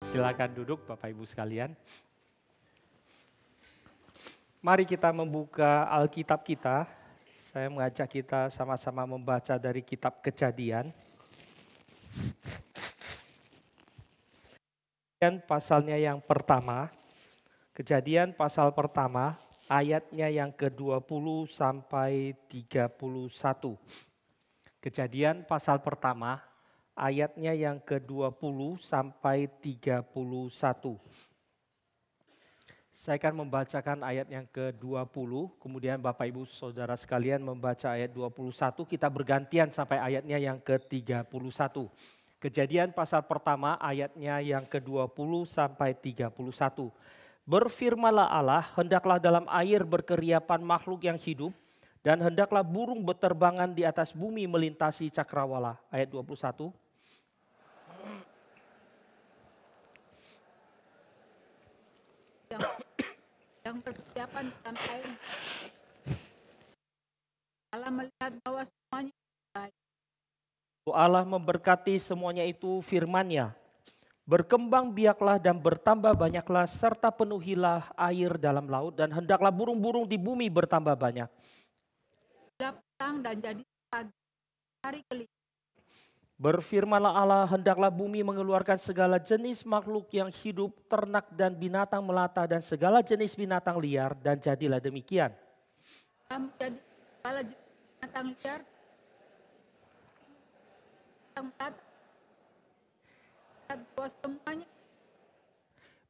Silakan duduk Bapak Ibu sekalian. Mari kita membuka Alkitab kita. Saya mengajak kita sama-sama membaca dari kitab Kejadian. Dan pasalnya yang pertama, Kejadian pasal pertama, ayatnya yang ke-20 sampai 31. Kejadian pasal pertama, ayatnya yang ke-20 sampai 31. Saya akan membacakan ayat yang ke-20, kemudian Bapak Ibu Saudara sekalian membaca ayat 21, kita bergantian sampai ayatnya yang ke-31. Kejadian pasal pertama ayatnya yang ke-20 sampai 31. Berfirmanlah Allah, hendaklah dalam air berkeriapan makhluk yang hidup, dan hendaklah burung berterbangan di atas bumi melintasi cakrawala. Ayat 21. Yang persiapan dalam air. Allah melihat bahwa semuanya baik. Allah memberkati semuanya itu firman-Nya. Berkembang biaklah dan bertambah banyaklah serta penuhilah air dalam laut dan hendaklah burung-burung di bumi bertambah banyak. Sudah petang dan jadi pagi, hari kelima. Berfirmanlah Allah, hendaklah bumi mengeluarkan segala jenis makhluk yang hidup, ternak dan binatang melata dan segala jenis binatang liar, dan jadilah demikian. Jadi segala jenis binatang liar, binatang melata, dan bahwa semuanya.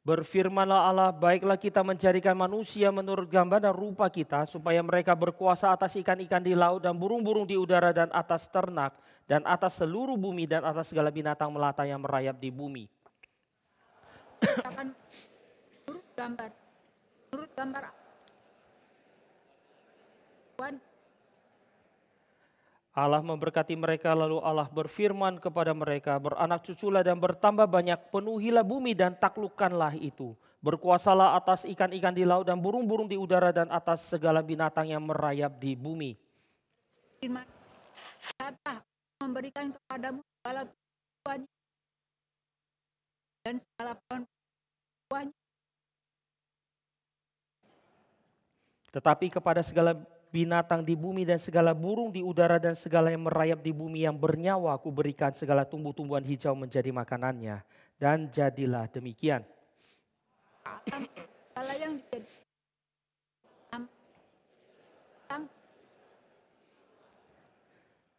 Berfirmanlah Allah, baiklah kita menjadikan manusia menurut gambar dan rupa kita, supaya mereka berkuasa atas ikan-ikan di laut dan burung-burung di udara dan atas ternak, dan atas seluruh bumi dan atas segala binatang melata yang merayap di bumi. Akan menurut gambar Allah memberkati mereka, lalu Allah berfirman kepada mereka, beranak cuculah dan bertambah banyak, penuhilah bumi dan taklukkanlah itu. Berkuasalah atas ikan-ikan di laut dan burung-burung di udara dan atas segala binatang yang merayap di bumi. firman kata memberikan kepadamu segala tujuannya dan segala buahnya. Tetapi kepada segala binatang di bumi dan segala burung di udara dan segala yang merayap di bumi yang bernyawa, aku berikan segala tumbuh-tumbuhan hijau menjadi makanannya. Dan jadilah demikian. Segala yang dijadikan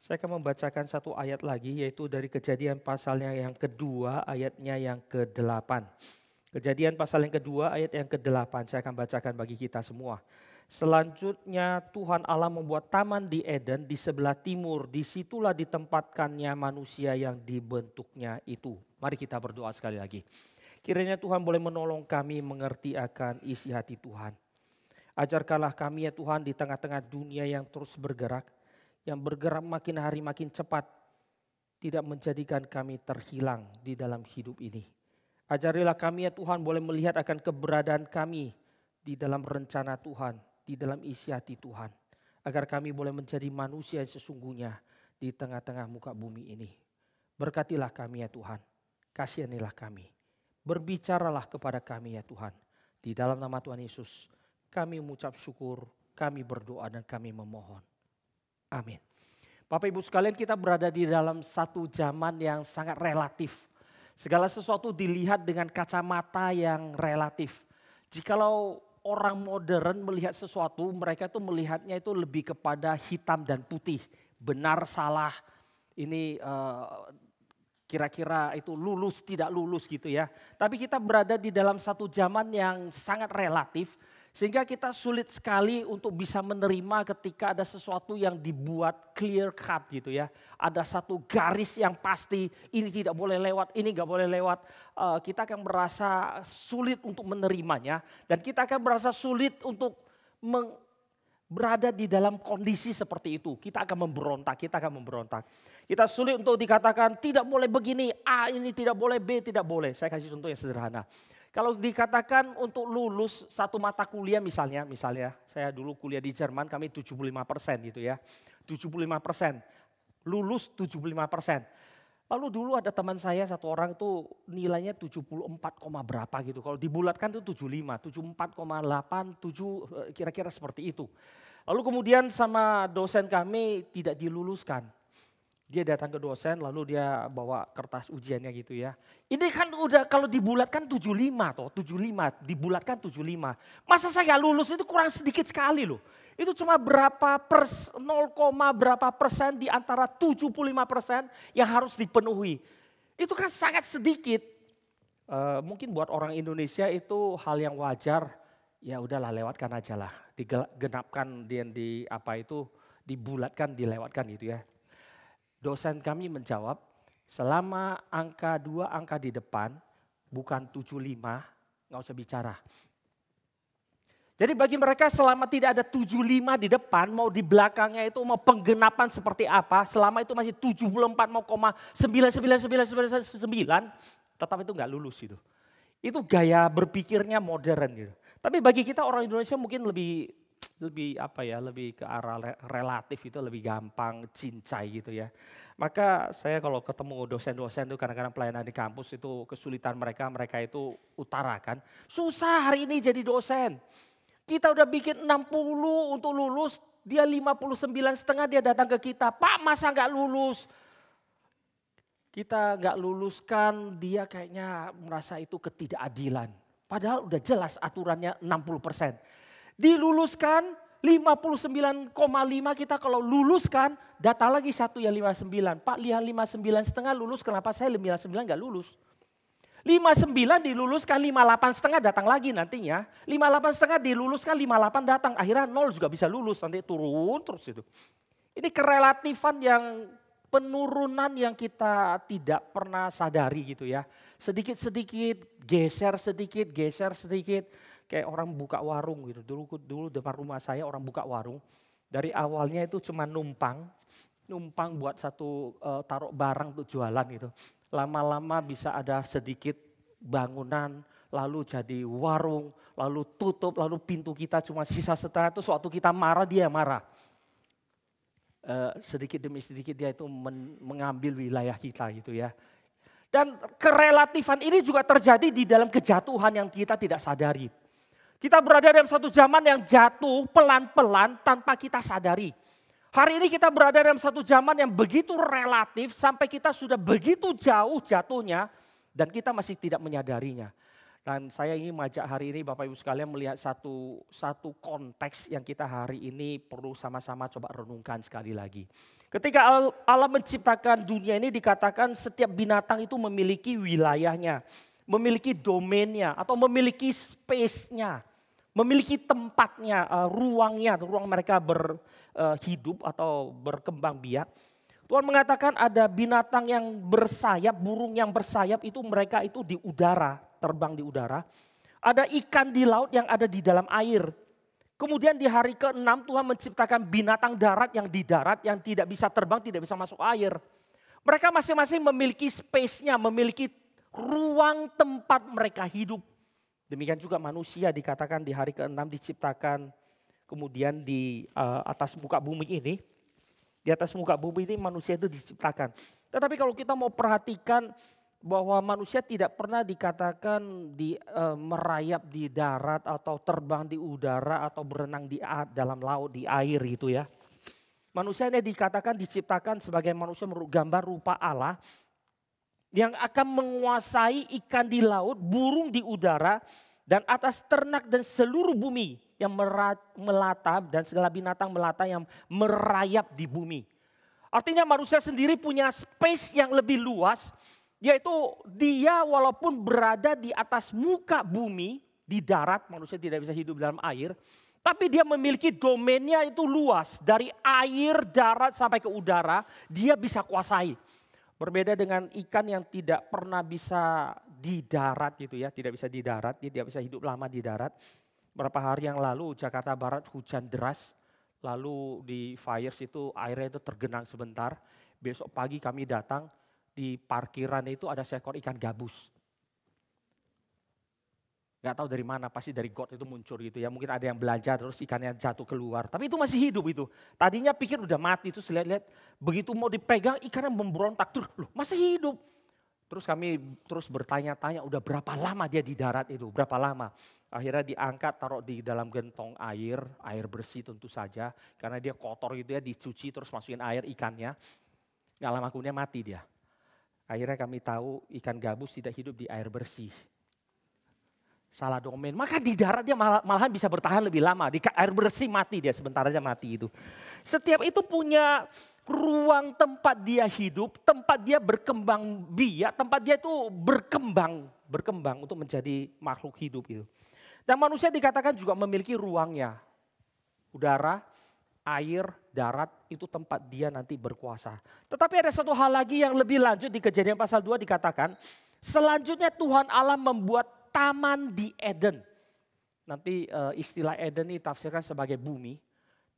Saya akan membacakan satu ayat lagi, yaitu dari Kejadian pasalnya yang kedua, ayatnya yang ke-8. Kejadian pasal yang kedua, ayat yang ke-8, saya akan bacakan bagi kita semua. Selanjutnya Tuhan Allah membuat taman di Eden di sebelah timur, disitulah ditempatkannya manusia yang dibentuknya itu. Mari kita berdoa sekali lagi. Kiranya Tuhan boleh menolong kami mengerti akan isi hati Tuhan. Ajarkanlah kami ya Tuhan di tengah-tengah dunia yang terus bergerak, yang bergerak makin hari makin cepat, tidak menjadikan kami terhilang di dalam hidup ini. Ajarilah kami ya Tuhan boleh melihat akan keberadaan kami di dalam rencana Tuhan, di dalam isi hati Tuhan. Agar kami boleh menjadi manusia yang sesungguhnya di tengah-tengah muka bumi ini. Berkatilah kami ya Tuhan, kasihanilah kami. Berbicaralah kepada kami ya Tuhan. Di dalam nama Tuhan Yesus kami mengucap syukur, kami berdoa dan kami memohon. Amin. Bapak Ibu sekalian, kita berada di dalam satu zaman yang sangat relatif. Segala sesuatu dilihat dengan kacamata yang relatif. Jikalau orang modern melihat sesuatu, mereka itu melihatnya itu lebih kepada hitam dan putih. Benar, salah, ini kira-kira itu lulus, tidak lulus gitu ya. Tapi kita berada di dalam satu zaman yang sangat relatif. Sehingga kita sulit sekali untuk bisa menerima ketika ada sesuatu yang dibuat clear cut gitu ya. Ada satu garis yang pasti, ini tidak boleh lewat, ini gak boleh lewat. Kita akan merasa sulit untuk menerimanya. Dan kita akan merasa sulit untuk berada di dalam kondisi seperti itu. Kita akan memberontak, Kita sulit untuk dikatakan tidak boleh begini, A ini tidak boleh, B tidak boleh. Saya kasih contoh yang sederhana. Kalau dikatakan untuk lulus satu mata kuliah misalnya saya dulu kuliah di Jerman, kami 75% gitu ya. 75%. Lulus 75%. Lalu dulu ada teman saya satu orang tuh nilainya 74, berapa gitu. Kalau dibulatkan itu 75, 74,8, 7 kira-kira seperti itu. Lalu kemudian sama dosen kami tidak diluluskan. Dia datang ke dosen lalu dia bawa kertas ujiannya gitu ya. Ini kan udah kalau dibulatkan 75 toh, 75, dibulatkan 75. Masa saya nggak lulus itu kurang sedikit sekali loh. Itu cuma berapa 0, berapa persen di antara 75% yang harus dipenuhi. Itu kan sangat sedikit. Mungkin buat orang Indonesia itu hal yang wajar. Ya udahlah lewatkan aja lah. Digenapkan di apa itu dibulatkan dilewatkan gitu ya. Dosen kami menjawab, selama angka 2 angka di depan, bukan 75, nggak usah bicara. Jadi bagi mereka selama tidak ada 75 di depan, mau di belakangnya itu mau penggenapan seperti apa, selama itu masih 74 mau 99999, tetap itu nggak lulus itu. Itu gaya berpikirnya modern gitu. Tapi bagi kita orang Indonesia mungkin lebih apa ya, lebih ke arah relatif itu lebih gampang, cincai gitu ya. Maka saya kalau ketemu dosen-dosen itu kadang-kadang pelayanan di kampus itu kesulitan mereka itu utarakan. Susah hari ini jadi dosen. Kita udah bikin 60 untuk lulus, dia 59,5 dia datang ke kita. Pak masa nggak lulus? Kita nggak luluskan, dia kayaknya merasa itu ketidakadilan. Padahal udah jelas aturannya 60%. Diluluskan 59,5 kita kalau luluskan data lagi satu ya 59. Pak lihat 59,5 lulus kenapa saya 59 nggak lulus? 59 diluluskan 58,5 datang lagi nantinya. 58,5 diluluskan 58 datang akhirnya 0 juga bisa lulus nanti turun terus itu. Ini kerelatifan yang penurunan yang kita tidak pernah sadari gitu ya. Sedikit-sedikit geser sedikit. Kayak orang buka warung gitu. Dulu depan rumah saya orang buka warung. Dari awalnya itu cuma numpang buat satu taruh barang untuk jualan gitu. Lama-lama bisa ada sedikit bangunan, lalu jadi warung, lalu tutup, lalu pintu kita cuma sisa setengah. Terus waktu kita marah dia marah. Sedikit demi sedikit dia itu mengambil wilayah kita gitu ya. Dan kerelatifan ini juga terjadi di dalam kejatuhan yang kita tidak sadari. Kita berada dalam satu zaman yang jatuh pelan-pelan tanpa kita sadari. Hari ini kita berada dalam satu zaman yang begitu relatif sampai kita sudah begitu jauh jatuhnya dan kita masih tidak menyadarinya. Dan saya ingin mengajak hari ini Bapak Ibu sekalian melihat satu konteks yang kita hari ini perlu sama-sama coba renungkan sekali lagi. Ketika Allah menciptakan dunia ini dikatakan setiap binatang itu memiliki wilayahnya, memiliki domainnya atau memiliki space-nya, memiliki tempatnya, ruang mereka berhidup atau berkembang biak. Tuhan mengatakan ada binatang yang bersayap, burung yang bersayap itu mereka itu di udara, terbang di udara. Ada ikan di laut yang ada di dalam air. Kemudian di hari ke-6 Tuhan menciptakan binatang darat yang di darat yang tidak bisa terbang, tidak bisa masuk air. Mereka masing-masing memiliki space-nya, memiliki ruang tempat mereka hidup. Demikian juga manusia dikatakan di hari ke-6 diciptakan kemudian di atas muka bumi ini. Di atas muka bumi ini manusia itu diciptakan. Tetapi kalau kita mau perhatikan bahwa manusia tidak pernah dikatakan merayap di darat atau terbang di udara atau berenang di dalam laut, di air gitu ya. Manusia ini dikatakan diciptakan sebagai manusia gambar rupa Allah yang akan menguasai ikan di laut, burung di udara, dan atas ternak dan seluruh bumi yang melata dan segala binatang melata yang merayap di bumi. Artinya manusia sendiri punya space yang lebih luas, yaitu dia walaupun berada di atas muka bumi, di darat, manusia tidak bisa hidup dalam air, tapi dia memiliki domainnya itu luas, dari air, darat sampai ke udara, dia bisa kuasai. Berbeda dengan ikan yang tidak pernah bisa di darat gitu ya, tidak bisa di darat, dia tidak bisa hidup lama di darat. Beberapa hari yang lalu Jakarta Barat hujan deras, lalu di Fires itu airnya itu tergenang sebentar. Besok pagi kami datang, di parkiran itu ada seekor ikan gabus. Nggak tahu dari mana, pasti dari got itu muncul gitu ya. Mungkin ada yang belanja terus ikannya jatuh keluar. Tapi itu masih hidup itu. Tadinya pikir udah mati, terus lihat-lihat begitu mau dipegang ikannya memberontak. Terus loh masih hidup. Terus kami terus bertanya-tanya udah berapa lama dia di darat itu, berapa lama. Akhirnya diangkat taruh di dalam gentong air bersih tentu saja. Karena dia kotor gitu ya, dicuci terus masukin air ikannya. Nggak lama kemudian mati dia. Akhirnya kami tahu ikan gabus tidak hidup di air bersih. Salah domain, maka di darat dia malahan bisa bertahan lebih lama. Di air bersih mati dia, sebentar aja mati itu. Setiap itu punya ruang tempat dia hidup, tempat dia berkembang biak, tempat dia itu berkembang untuk menjadi makhluk hidup itu. Dan manusia dikatakan juga memiliki ruangnya. Udara, air, darat itu tempat dia nanti berkuasa. Tetapi ada satu hal lagi yang lebih lanjut di Kejadian pasal 2 dikatakan, selanjutnya Tuhan Allah membuat taman di Eden. Nanti istilah Eden ini ditafsirkan sebagai bumi.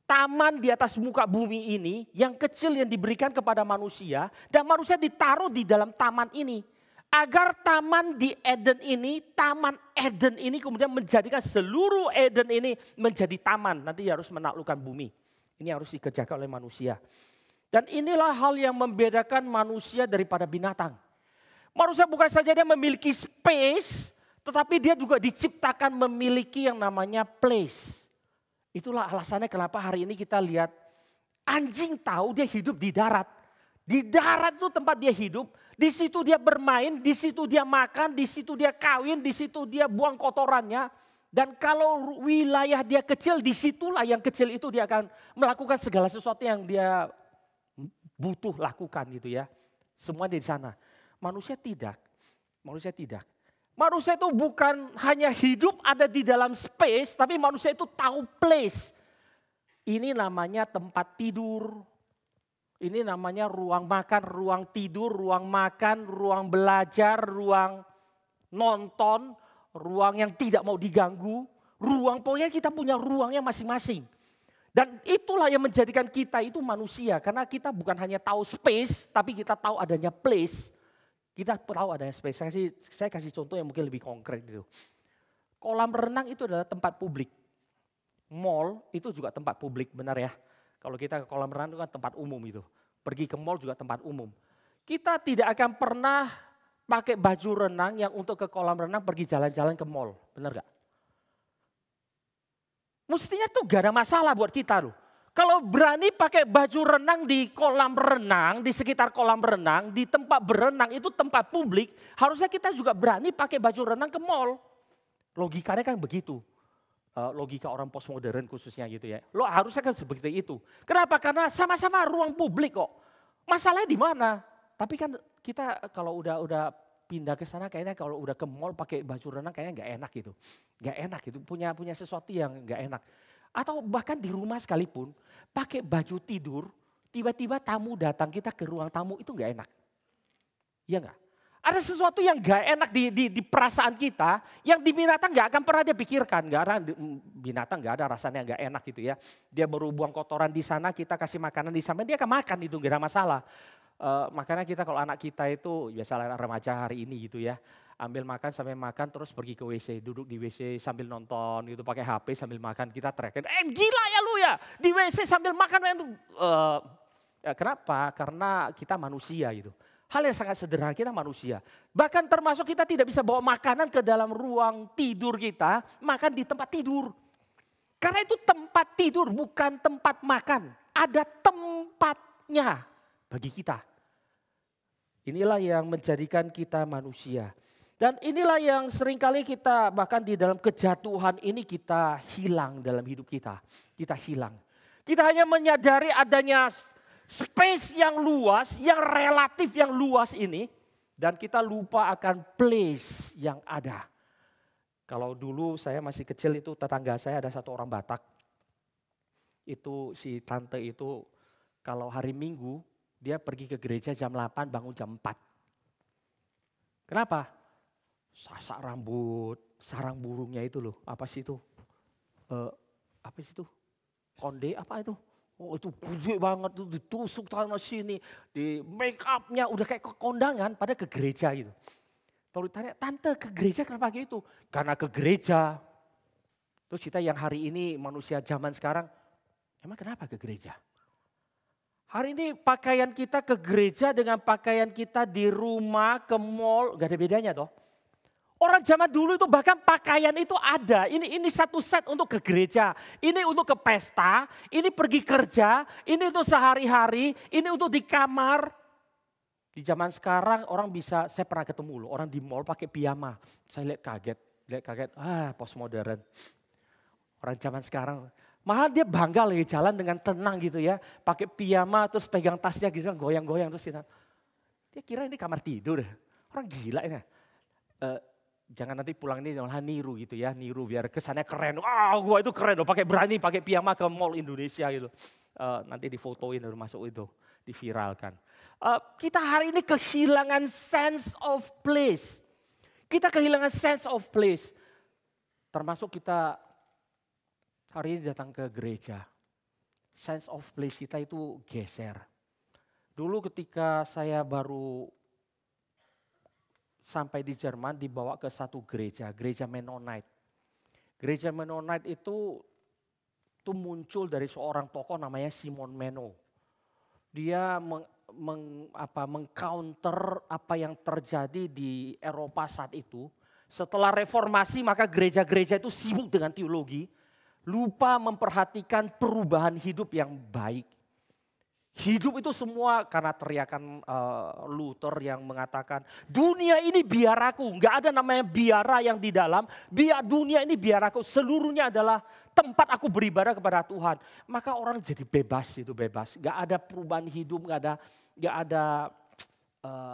Taman di atas muka bumi ini yang kecil yang diberikan kepada manusia. Dan manusia ditaruh di dalam taman ini. Agar taman di Eden ini, taman Eden ini kemudian menjadikan seluruh Eden ini menjadi taman. Nanti harus menaklukkan bumi. Ini harus dikerjakan oleh manusia. Dan inilah hal yang membedakan manusia daripada binatang. Manusia bukan saja dia memiliki space, tetapi dia juga diciptakan memiliki yang namanya place. Itulah alasannya kenapa hari ini kita lihat anjing tahu dia hidup di darat. Di darat itu tempat dia hidup, di situ dia bermain, di situ dia makan, di situ dia kawin, di situ dia buang kotorannya. Dan kalau wilayah dia kecil, disitulah yang kecil itu dia akan melakukan segala sesuatu yang dia butuh lakukan gitu ya. Semua di sana. Manusia tidak. Manusia itu bukan hanya hidup ada di dalam space, tapi manusia itu tahu place. Ini namanya tempat tidur. Ini namanya ruang makan, ruang tidur, ruang makan, ruang belajar, ruang nonton, ruang yang tidak mau diganggu. Pokoknya kita punya ruangnya masing-masing. Dan itulah yang menjadikan kita itu manusia. Karena kita bukan hanya tahu space, tapi kita tahu adanya place. Kita tahu adanya space. Saya kasih contoh yang mungkin lebih konkret itu. Kolam renang itu adalah tempat publik. Mall itu juga tempat publik, benar ya. Kalau kita ke kolam renang itu kan tempat umum itu. Pergi ke mall juga tempat umum. Kita tidak akan pernah pakai baju renang yang untuk ke kolam renang pergi jalan-jalan ke mall. Benar gak? Mestinya tuh gak ada masalah buat kita loh. Kalau berani pakai baju renang di kolam renang, di sekitar kolam renang, di tempat berenang itu tempat publik, harusnya kita juga berani pakai baju renang ke mall. Logikanya kan begitu. Logika orang postmodern khususnya gitu ya. Lo harusnya kan seperti itu. Kenapa? Karena sama-sama ruang publik kok. Masalahnya di mana? Tapi kan kita kalau udah pindah ke sana kayaknya kalau udah ke mall pakai baju renang kayaknya nggak enak gitu. Nggak enak gitu, punya sesuatu yang nggak enak. Atau bahkan di rumah sekalipun pakai baju tidur, tiba-tiba tamu datang kita ke ruang tamu itu nggak enak. Iya nggak? Ada sesuatu yang nggak enak di perasaan kita yang di binatang nggak akan pernah dia pikirkan. Binatang nggak ada rasanya nggak enak gitu ya. Dia baru buang kotoran di sana, kita kasih makanan di sana, dia akan makan itu nggak ada masalah. Makanya kita kalau anak kita itu biasalah remaja hari ini gitu ya. Ambil makan sambil makan terus pergi ke WC, duduk di WC sambil nonton gitu pakai HP sambil makan kita teriakin, gila ya lu ya di WC sambil makan. Kenapa? Karena kita manusia gitu. Hal yang sangat sederhana, kita manusia. Bahkan termasuk kita tidak bisa bawa makanan ke dalam ruang tidur kita, makan di tempat tidur. Karena itu tempat tidur bukan tempat makan, ada tempatnya bagi kita. Inilah yang menjadikan kita manusia. Dan inilah yang seringkali kita bahkan di dalam kejatuhan ini kita hilang dalam hidup kita. Kita hilang. Kita hanya menyadari adanya space yang luas, yang relatif yang luas ini. Dan kita lupa akan place yang ada. Kalau dulu saya masih kecil itu tetangga saya ada satu orang Batak. Itu si tante itu kalau hari Minggu dia pergi ke gereja jam 8 bangun jam 4. Kenapa? Sasak rambut, sarang burungnya itu loh, apa sih itu? Konde apa itu? Oh itu gede banget tuh ditusuk tangan sini, di make upnya udah kayak ke kondangan pada ke gereja gitu. Kalau ditanya, tante ke gereja kenapa gitu? Karena ke gereja. Terus kita yang hari ini manusia zaman sekarang, emang kenapa ke gereja? Hari ini pakaian kita ke gereja dengan pakaian kita di rumah, ke mall, gak ada bedanya toh. Orang zaman dulu itu bahkan pakaian itu ada. Ini satu set untuk ke gereja, ini untuk ke pesta, ini pergi kerja, ini untuk sehari-hari, ini untuk di kamar. Di zaman sekarang orang bisa, saya pernah ketemu loh, orang di mall pakai piyama. Saya lihat kaget, postmodern. Orang zaman sekarang, malah dia bangga lagi jalan dengan tenang gitu ya. Pakai piyama terus pegang tasnya gitu, goyang-goyang terus kita. Dia kira ini kamar tidur. Orang gila ini. Jangan nanti pulang ini niru gitu ya, niru biar kesannya keren. Gua itu keren loh, berani pakai piyama ke mall Indonesia gitu. Nanti difotoin baru masuk itu, diviralkan. Kita hari ini kehilangan sense of place. Kita kehilangan sense of place. Termasuk kita hari ini datang ke gereja. Sense of place kita itu geser. Dulu ketika saya baru sampai di Jerman dibawa ke satu gereja Mennonite. Gereja Mennonite itu muncul dari seorang tokoh namanya Simon Menno. Dia mengcounter apa yang terjadi di Eropa saat itu. Setelah reformasi maka gereja-gereja itu sibuk dengan teologi, lupa memperhatikan perubahan hidup yang baik. Hidup itu semua karena teriakan Luther yang mengatakan dunia ini biar aku, nggak ada namanya biara yang di dalam, dunia ini biar aku, seluruhnya adalah tempat aku beribadah kepada Tuhan. Maka orang jadi bebas, nggak ada perubahan hidup, nggak ada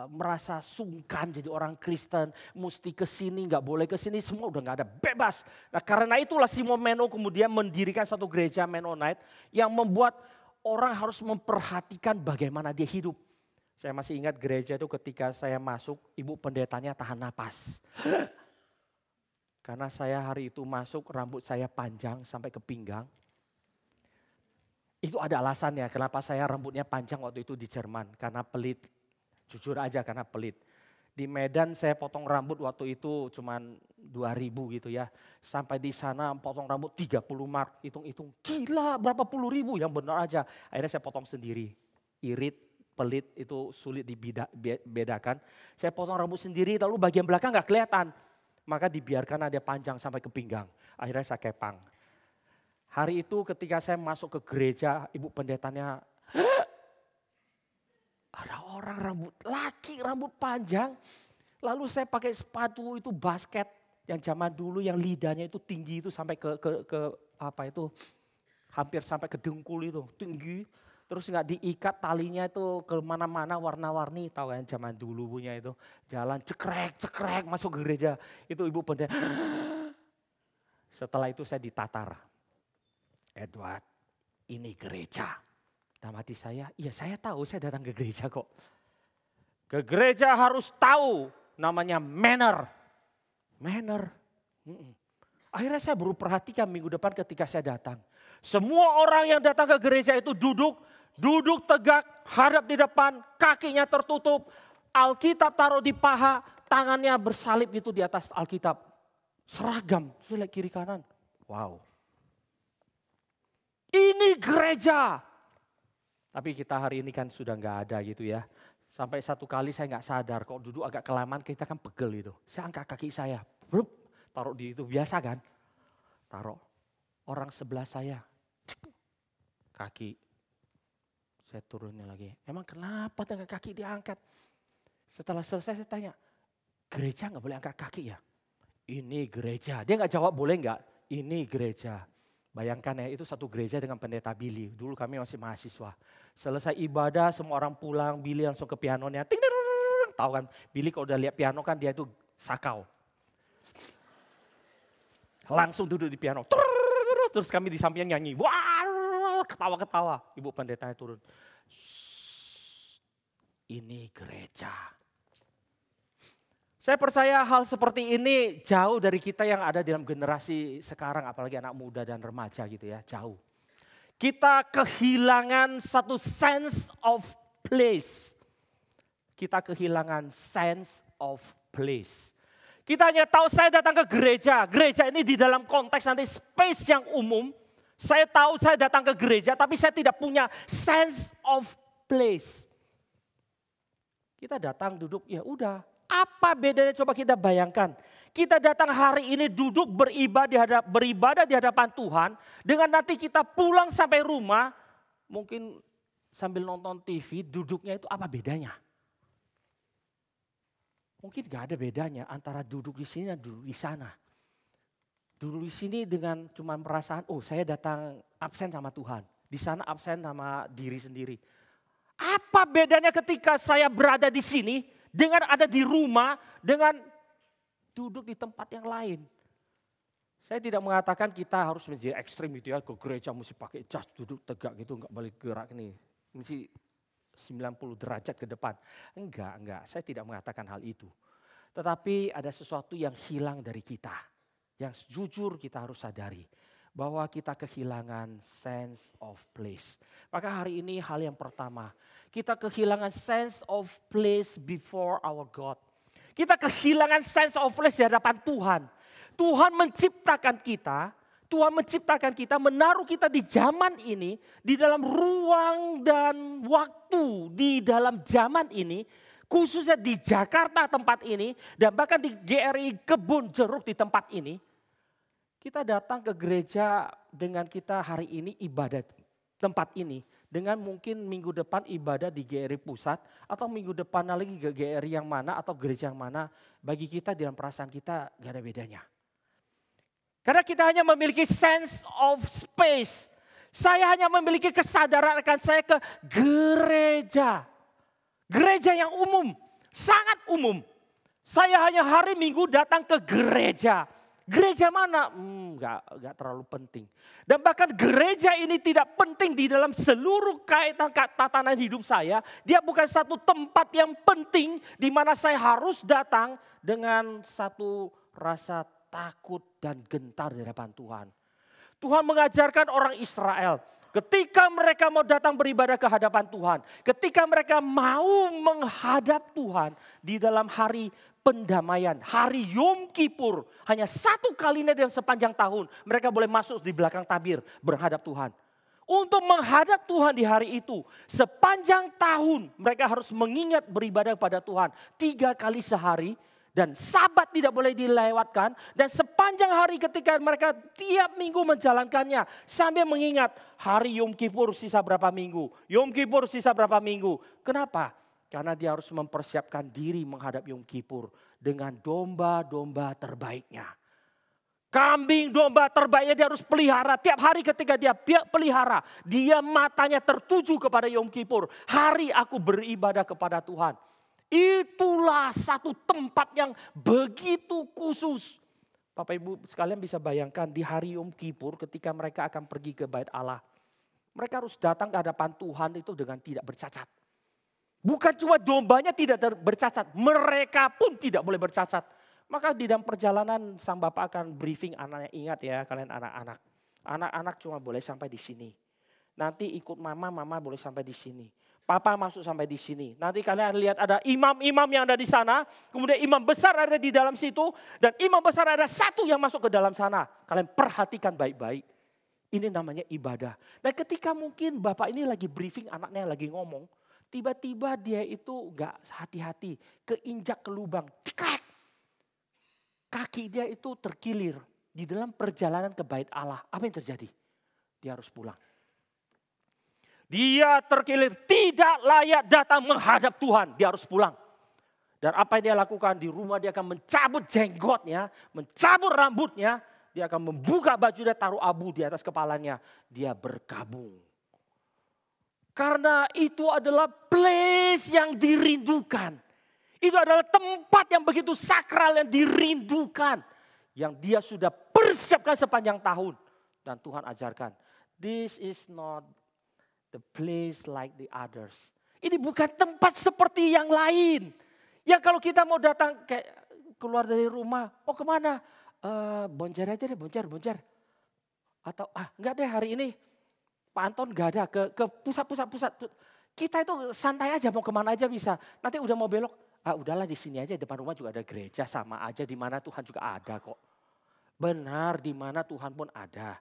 merasa sungkan jadi orang Kristen, mesti kesini, nggak boleh kesini, semua udah nggak ada, bebas. Nah karena itulah Simon Menno kemudian mendirikan satu gereja Mennonite yang membuat orang harus memperhatikan bagaimana dia hidup. Saya masih ingat gereja itu ketika saya masuk, ibu pendetanya tahan napas. Karena saya hari itu masuk, rambut saya panjang sampai ke pinggang. Itu ada alasannya kenapa saya rambutnya panjang waktu itu di Jerman. Karena pelit, jujur aja karena pelit. Di Medan saya potong rambut waktu itu cuman 2.000 gitu ya. Sampai di sana potong rambut 30 mark, hitung-hitung. Gila berapa puluh ribu yang benar aja. Akhirnya saya potong sendiri. Irit, pelit itu sulit dibedakan. Saya potong rambut sendiri lalu bagian belakang gak kelihatan. Maka dibiarkan ada panjang sampai ke pinggang. Akhirnya saya kepang. Hari itu ketika saya masuk ke gereja, ibu pendetanya, ada orang rambut panjang. Lalu saya pakai sepatu itu basket yang zaman dulu yang lidahnya itu tinggi itu sampai ke apa itu hampir sampai ke dengkul itu tinggi. Terus nggak diikat talinya itu ke mana-mana warna-warni, tahu kan zaman dulu punya itu. Jalan cekrek masuk ke gereja. Itu ibu pendeta. Setelah itu saya ditatar. Edward, ini gereja. Dalam hati saya, iya saya tahu saya datang ke gereja kok. Ke gereja harus tahu namanya manner. Akhirnya saya baru perhatikan minggu depan ketika saya datang. Semua orang yang datang ke gereja itu duduk tegak, hadap di depan, kakinya tertutup. Alkitab taruh di paha, tangannya bersalib gitu di atas Alkitab. Seragam, saya lihat kiri kanan. Wow. Ini gereja. Tapi kita hari ini kan sudah nggak ada gitu ya. Sampai satu kali saya nggak sadar, kok duduk agak kelamaan kita kan pegel itu. Saya angkat kaki saya, taruh di itu, biasa kan. Taruh, orang sebelah saya, kaki. Saya turunin lagi, emang kenapa dengan kaki diangkat? Setelah selesai saya tanya, gereja nggak boleh angkat kaki ya? Ini gereja, dia nggak jawab boleh nggak? Ini gereja. Bayangkan ya, itu satu gereja dengan pendeta Billy. Dulu kami masih mahasiswa. Selesai ibadah, semua orang pulang, Billy langsung ke pianonya. Ting, ting, ting. Tahu kan, Billy kalau udah lihat piano kan dia itu sakau. Langsung duduk di piano. Terus kami di sampingnya nyanyi. Wah, ketawa-ketawa. Ibu pendetanya turun. Ini gereja. Saya percaya hal seperti ini jauh dari kita yang ada dalam generasi sekarang, apalagi anak muda dan remaja gitu ya, jauh. Kita kehilangan satu sense of place. Kita kehilangan sense of place. Kita hanya tahu saya datang ke gereja. Gereja ini di dalam konteks nanti space yang umum. Saya tahu saya datang ke gereja tapi saya tidak punya sense of place. Kita datang duduk, ya udah. Apa bedanya coba kita bayangkan. Kita datang hari ini duduk beribadah di hadapan Tuhan. Dengan nanti kita pulang sampai rumah. Mungkin sambil nonton TV duduknya itu apa bedanya? Mungkin gak ada bedanya antara duduk di sini dan duduk di sana. Duduk di sini dengan cuma perasaan, oh saya datang absen sama Tuhan. Di sana absen sama diri sendiri. Apa bedanya ketika saya berada di sini dengan ada di rumah dengan duduk di tempat yang lain? Saya tidak mengatakan kita harus menjadi ekstrim gitu ya, ke gereja mesti pakai jas duduk tegak gitu, enggak boleh gerak nih. Mesti 90 derajat ke depan. Enggak, saya tidak mengatakan hal itu. Tetapi ada sesuatu yang hilang dari kita. Yang jujur kita harus sadari. Bahwa kita kehilangan sense of place. Maka hari ini hal yang pertama. Kita kehilangan sense of place before our God. Kita kehilangan sense of place di hadapan Tuhan. Tuhan menciptakan kita. Tuhan menciptakan kita, menaruh kita di zaman ini, di dalam ruang dan waktu di dalam zaman ini, khususnya di Jakarta tempat ini, dan bahkan di GRI Kebun Jeruk di tempat ini. Kita datang ke gereja dengan kita hari ini ibadat tempat ini, dengan mungkin minggu depan ibadah di GRI Pusat, atau minggu depan lagi ke GRI yang mana, atau gereja yang mana, bagi kita dalam perasaan kita gak ada bedanya. Karena kita hanya memiliki sense of space. Saya hanya memiliki kesadaran akan saya ke gereja. Gereja yang umum, sangat umum. Saya hanya hari Minggu datang ke gereja. Gereja mana? Enggak terlalu penting. Dan bahkan gereja ini tidak penting di dalam seluruh kaitan tatanan hidup saya. Dia bukan satu tempat yang penting di mana saya harus datang dengan satu rasa takut dan gentar di hadapan Tuhan. Tuhan mengajarkan orang Israel ketika mereka mau datang beribadah ke hadapan Tuhan. Ketika mereka mau menghadap Tuhan di dalam hari pendamaian. Hari Yom Kippur. Hanya satu kalinya dalam sepanjang tahun. Mereka boleh masuk di belakang tabir berhadap Tuhan. Untuk menghadap Tuhan di hari itu. Sepanjang tahun mereka harus mengingat beribadah kepada Tuhan. 3 kali sehari. Dan Sabat tidak boleh dilewatkan. Dan sepanjang hari ketika mereka tiap minggu menjalankannya. Sambil mengingat hari Yom Kippur sisa berapa minggu. Yom Kippur sisa berapa minggu. Kenapa? Karena dia harus mempersiapkan diri menghadap Yom Kippur. Dengan domba-domba terbaiknya. Kambing domba terbaiknya dia harus pelihara. Tiap hari ketika dia pelihara. Dia matanya tertuju kepada Yom Kippur. Hari aku beribadah kepada Tuhan. Itulah satu tempat yang begitu khusus. Bapak Ibu sekalian bisa bayangkan di hari Yom Kippur ketika mereka akan pergi ke Bait Allah. Mereka harus datang ke hadapan Tuhan itu dengan tidak bercacat. Bukan cuma dombanya tidak bercacat, mereka pun tidak boleh bercacat. Maka di dalam perjalanan sang bapak akan briefing anaknya, ingat ya kalian anak-anak. Anak-anak cuma boleh sampai di sini. Nanti ikut mama boleh sampai di sini. Papa masuk sampai di sini. Nanti kalian lihat ada imam-imam yang ada di sana. Kemudian imam besar ada di dalam situ. Dan imam besar ada satu yang masuk ke dalam sana. Kalian perhatikan baik-baik. Ini namanya ibadah. Nah ketika mungkin bapak ini lagi briefing anaknya lagi ngomong. Tiba-tiba dia itu gak hati-hati. Keinjak ke lubang. Cekrek. Kaki dia itu terkilir. Di dalam perjalanan ke Bait Allah. Apa yang terjadi? Dia harus pulang. Dia terkilir tidak layak datang menghadap Tuhan. Dia harus pulang. Dan apa yang dia lakukan di rumah dia akan mencabut jenggotnya. Mencabut rambutnya. Dia akan membuka baju dia taruh abu di atas kepalanya. Dia berkabung. Karena itu adalah place yang dirindukan. Itu adalah tempat yang begitu sakral yang dirindukan. Yang dia sudah persiapkan sepanjang tahun. Dan Tuhan ajarkan. This is not the place like the others. Ini bukan tempat seperti yang lain. Yang kalau kita mau datang kayak keluar dari rumah, mau kemana? Bonjar aja deh, bonjar. Atau enggak deh hari ini Pak Anton enggak ada ke pusat. Kita itu santai aja mau kemana aja bisa. Nanti udah mau belok, Udahlah di sini aja, depan rumah juga ada gereja, sama aja, di mana Tuhan juga ada kok. Benar, di mana Tuhan pun ada.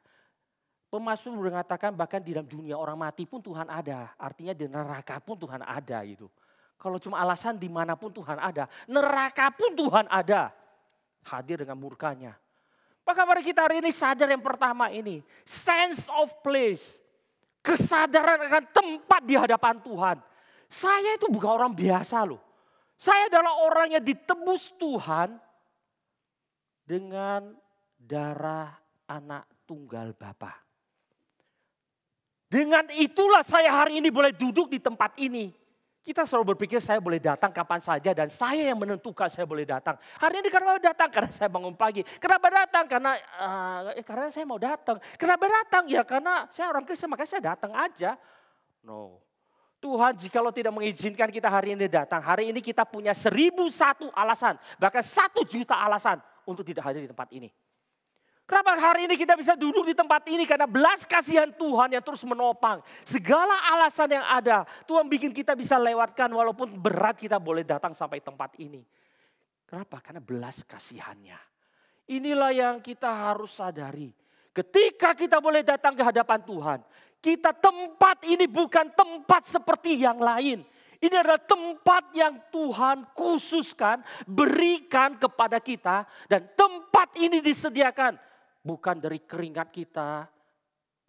Pemasmur mengatakan bahkan di dalam dunia orang mati pun Tuhan ada. Artinya di neraka pun Tuhan ada gitu. Kalau cuma alasan dimanapun Tuhan ada, neraka pun Tuhan ada. Hadir dengan murkanya. Maka mari kita hari ini sadar yang pertama ini. Sense of place. Kesadaran akan tempat di hadapan Tuhan. Saya itu bukan orang biasa loh. Saya adalah orang yang ditebus Tuhan dengan darah anak tunggal Bapa. Dengan itulah saya hari ini boleh duduk di tempat ini. Kita selalu berpikir saya boleh datang kapan saja dan saya yang menentukan saya boleh datang. Hari ini kenapa datang? Karena saya bangun pagi. Kenapa datang? Karena saya mau datang. Kenapa datang? Ya karena saya orang Kristen makanya saya datang aja. No. Tuhan jikalau tidak mengizinkan kita hari ini datang. Hari ini kita punya 1001 alasan. Bahkan 1 juta alasan untuk tidak hadir di tempat ini. Kenapa hari ini kita bisa duduk di tempat ini? Karena belas kasihan Tuhan yang terus menopang. Segala alasan yang ada, Tuhan bikin kita bisa lewatkan walaupun berat kita boleh datang sampai tempat ini. Kenapa? Karena belas kasihannya. Inilah yang kita harus sadari. Ketika kita boleh datang ke hadapan Tuhan, kita tempat ini bukan tempat seperti yang lain. Ini adalah tempat yang Tuhan khususkan, berikan kepada kita. Dan tempat ini disediakan. Bukan dari keringat kita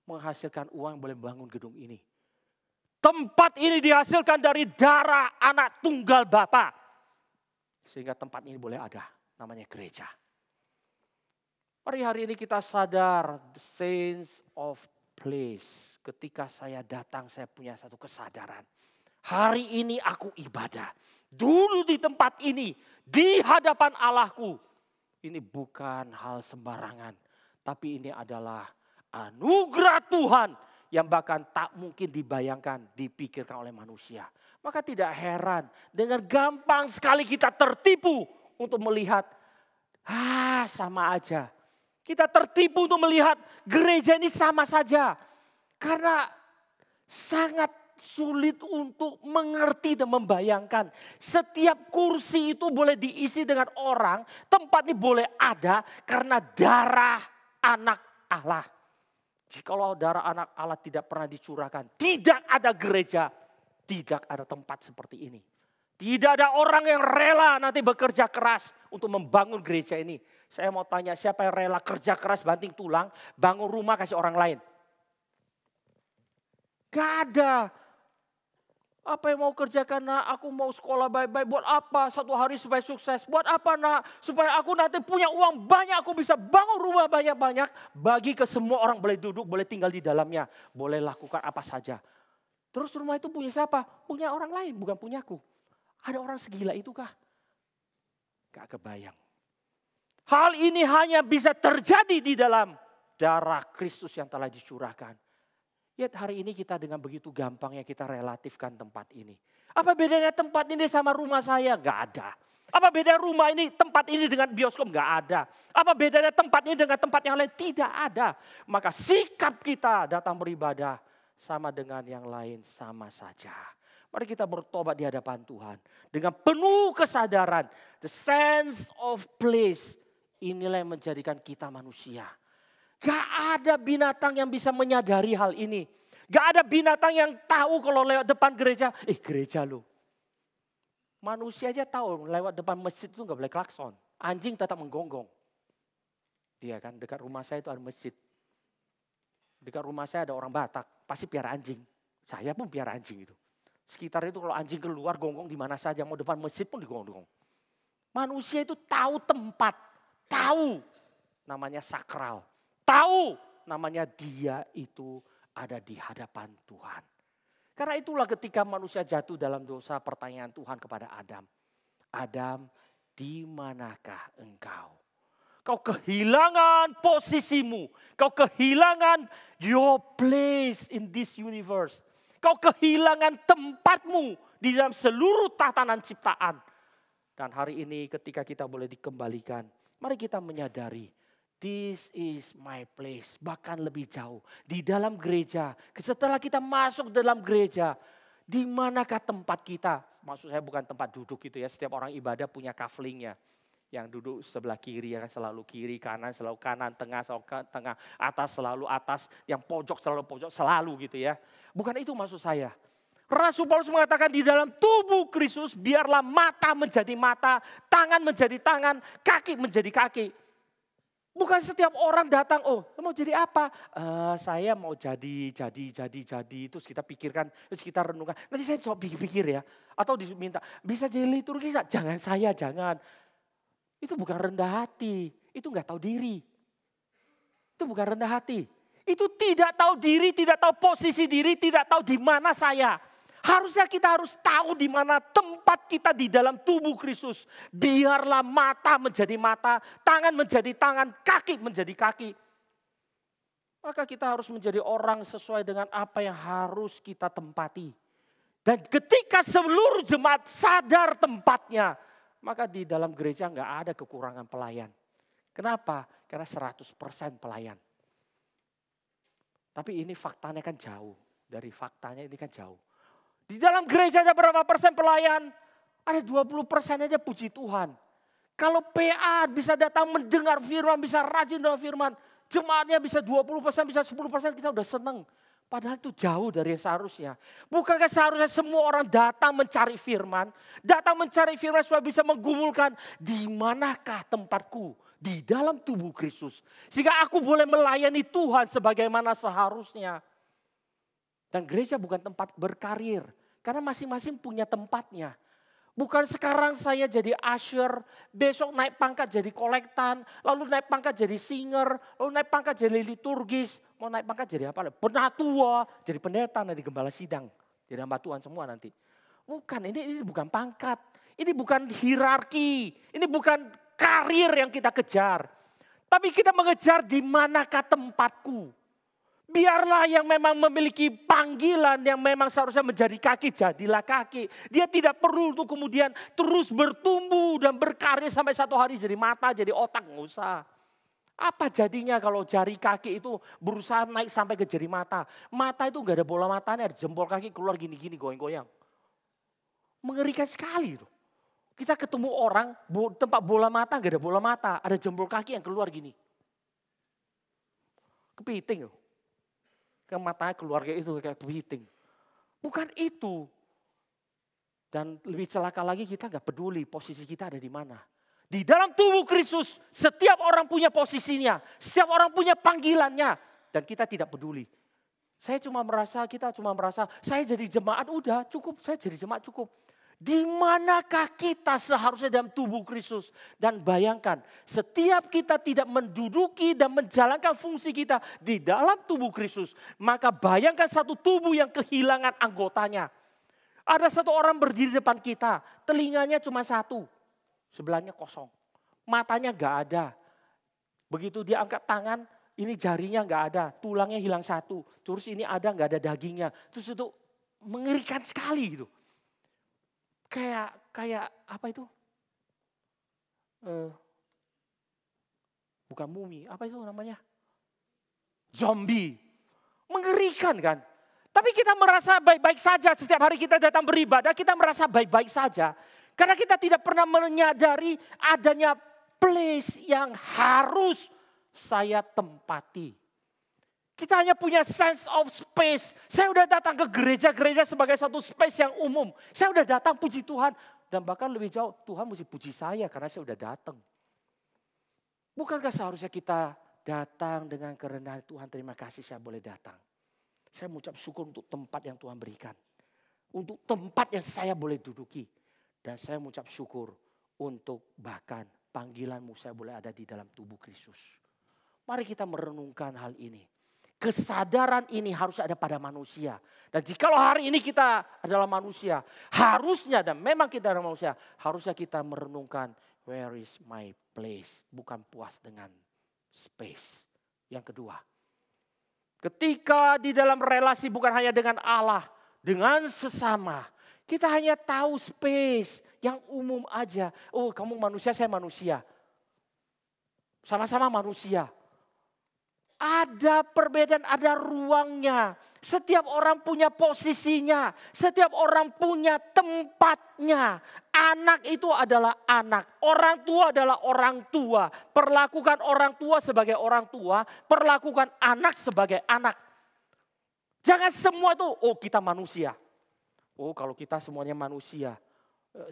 menghasilkan uang yang boleh bangun gedung ini. Tempat ini dihasilkan dari darah anak tunggal Bapa. Sehingga tempat ini boleh ada, namanya gereja. Mari hari ini kita sadar the sense of place. Ketika saya datang saya punya satu kesadaran. Hari ini aku ibadah. Dulu di tempat ini, di hadapan Allahku. Ini bukan hal sembarangan. Tapi ini adalah anugerah Tuhan yang bahkan tak mungkin dibayangkan, dipikirkan oleh manusia. Maka tidak heran dengan gampang sekali kita tertipu untuk melihat, sama aja. Kita tertipu untuk melihat gereja ini sama saja. Karena sangat sulit untuk mengerti dan membayangkan. Setiap kursi itu boleh diisi dengan orang, tempat ini boleh ada karena darah anak Allah. Jikalau darah anak Allah tidak pernah dicurahkan, tidak ada gereja, tidak ada tempat seperti ini. Tidak ada orang yang rela nanti bekerja keras untuk membangun gereja ini. Saya mau tanya siapa yang rela kerja keras banting tulang, bangun rumah kasih orang lain? Gak ada. Apa yang mau kerjakan nak? Aku mau sekolah baik-baik. Buat apa? Satu hari supaya sukses. Buat apa nak? Supaya aku nanti punya uang banyak. Aku bisa bangun rumah banyak-banyak. Bagi ke semua orang boleh duduk, boleh tinggal di dalamnya. Boleh lakukan apa saja. Terus rumah itu punya siapa? Punya orang lain, bukan punyaku. Ada orang segila itu kah? Gak kebayang. Hal ini hanya bisa terjadi di dalam darah Kristus yang telah dicurahkan. Yet hari ini kita dengan begitu gampangnya kita relatifkan tempat ini. Apa bedanya tempat ini sama rumah saya? Gak ada. Apa beda rumah ini, tempat ini dengan bioskop? Gak ada. Apa bedanya tempat ini dengan tempat yang lain? Tidak ada. Maka sikap kita datang beribadah sama dengan yang lain sama saja. Mari kita bertobat di hadapan Tuhan. Dengan penuh kesadaran. The sense of place. Inilah yang menjadikan kita manusia. Gak ada binatang yang bisa menyadari hal ini. Gak ada binatang yang tahu kalau lewat depan gereja. Gereja loh. Manusia aja tahu lewat depan masjid itu gak boleh klakson. Anjing tetap menggonggong. Iya kan, dekat rumah saya itu ada masjid. Dekat rumah saya ada orang Batak, pasti piara anjing. Saya pun piara anjing itu. Sekitar itu kalau anjing keluar gonggong di mana saja, mau depan masjid pun digonggong. Manusia itu tahu tempat, tahu namanya sakral. Tahu namanya dia itu ada di hadapan Tuhan. Karena itulah ketika manusia jatuh dalam dosa, pertanyaan Tuhan kepada Adam. Adam, di manakah engkau? Kau kehilangan posisimu. Kau kehilangan your place in this universe. Kau kehilangan tempatmu di dalam seluruh tatanan ciptaan. Dan hari ini ketika kita boleh dikembalikan, mari kita menyadari. This is my place. Bahkan lebih jauh. Di dalam gereja. Setelah kita masuk dalam gereja. Di manakah tempat kita? Maksud saya bukan tempat duduk gitu ya. Setiap orang ibadah punya kaflingnya. Yang duduk sebelah kiri ya kan selalu kiri, kanan selalu kanan, tengah selalu tengah, atas selalu atas, yang pojok selalu gitu ya. Bukan itu maksud saya. Rasul Paulus mengatakan di dalam tubuh Kristus biarlah mata menjadi mata, tangan menjadi tangan, kaki menjadi kaki. Bukan setiap orang datang, oh mau jadi apa? Saya mau jadi. Terus kita pikirkan, terus kita renungkan. Nanti saya coba pikir ya. Atau diminta, bisa jadi liturgi? Jangan saya, jangan. Itu bukan rendah hati, itu enggak tahu diri. Itu bukan rendah hati. Itu tidak tahu diri, tidak tahu posisi diri, tidak tahu di mana saya. Harusnya kita harus tahu di mana tempat kita di dalam tubuh Kristus. Biarlah mata menjadi mata, tangan menjadi tangan, kaki menjadi kaki. Maka kita harus menjadi orang sesuai dengan apa yang harus kita tempati. Dan ketika seluruh jemaat sadar tempatnya, maka di dalam gereja enggak ada kekurangan pelayan. Kenapa? Karena 100% pelayan. Tapi ini faktanya kan jauh. Dari faktanya ini kan jauh. Di dalam gereja ada berapa persen pelayan? Ada 20% aja puji Tuhan. Kalau PA bisa datang mendengar firman, bisa rajin dengan firman. Jemaatnya bisa 20%, bisa 10%, kita udah seneng. Padahal itu jauh dari yang seharusnya. Bukankah seharusnya semua orang datang mencari firman? Datang mencari firman supaya bisa menggumulkan di manakah tempatku di dalam tubuh Kristus. Sehingga aku boleh melayani Tuhan sebagaimana seharusnya. Dan gereja bukan tempat berkarir. Karena masing-masing punya tempatnya. Bukan sekarang saya jadi usher, besok naik pangkat jadi kolektan, lalu naik pangkat jadi singer, lalu naik pangkat jadi liturgis, mau naik pangkat jadi apa? Penatua, jadi pendeta, nanti gembala sidang, jadi hamba Tuhan semua nanti. Bukan, ini bukan pangkat, ini bukan hierarki, ini bukan karir yang kita kejar. Tapi kita mengejar di manakah tempatku. Biarlah yang memang memiliki panggilan yang memang seharusnya menjadi kaki, jadilah kaki. Dia tidak perlu untuk kemudian terus bertumbuh dan berkarya sampai satu hari jadi mata, jadi otak, nggak usah. Apa jadinya kalau jari kaki itu berusaha naik sampai ke jari mata. Mata itu nggak ada bola matanya, ada jempol kaki keluar gini-gini goyang-goyang. Mengerikan sekali itu. Kita ketemu orang, tempat bola mata nggak ada bola mata, ada jempol kaki yang keluar gini. Kepiting loh. Ke matanya keluarga itu kayak kepiting. Bukan itu. Dan lebih celaka lagi kita nggak peduli posisi kita ada di mana. Di dalam tubuh Kristus setiap orang punya posisinya. Setiap orang punya panggilannya. Dan kita tidak peduli. Kita cuma merasa saya jadi jemaat udah cukup. Saya jadi jemaat cukup. Di manakah kita seharusnya dalam tubuh Kristus? Dan bayangkan, setiap kita tidak menduduki dan menjalankan fungsi kita di dalam tubuh Kristus, maka bayangkan satu tubuh yang kehilangan anggotanya. Ada satu orang berdiri di depan kita, telinganya cuma satu, sebelahnya kosong. Matanya gak ada. Begitu dia angkat tangan, ini jarinya gak ada, tulangnya hilang satu. Terus ini ada gak ada dagingnya. Terus itu mengerikan sekali gitu. Kayak apa itu? Bukan mumi, apa itu namanya? Zombie. Mengerikan kan? Tapi kita merasa baik-baik saja setiap hari kita datang beribadah, kita merasa baik-baik saja. Karena kita tidak pernah menyadari adanya place yang harus saya tempati. Kita hanya punya sense of space. Saya udah datang ke gereja-gereja sebagai satu space yang umum. Saya udah datang puji Tuhan. Dan bahkan lebih jauh, Tuhan mesti puji saya karena saya udah datang. Bukankah seharusnya kita datang dengan kerendahan Tuhan, terima kasih saya boleh datang. Saya mengucap syukur untuk tempat yang Tuhan berikan. Untuk tempat yang saya boleh duduki. Dan saya mengucap syukur untuk bahkan panggilanmu saya boleh ada di dalam tubuh Kristus. Mari kita merenungkan hal ini. Kesadaran ini harus ada pada manusia. Dan jikalau hari ini kita adalah manusia, harusnya dan memang kita adalah manusia, harusnya kita merenungkan where is my place, bukan puas dengan space. Yang kedua, ketika di dalam relasi bukan hanya dengan Allah, dengan sesama, kita hanya tahu space yang umum aja. Oh, kamu manusia, saya manusia. Sama-sama manusia. Ada perbedaan, ada ruangnya. Setiap orang punya posisinya. Setiap orang punya tempatnya. Anak itu adalah anak. Orang tua adalah orang tua. Perlakukan orang tua sebagai orang tua. Perlakukan anak sebagai anak. Jangan semua itu, oh kita manusia. Oh kalau kita semuanya manusia.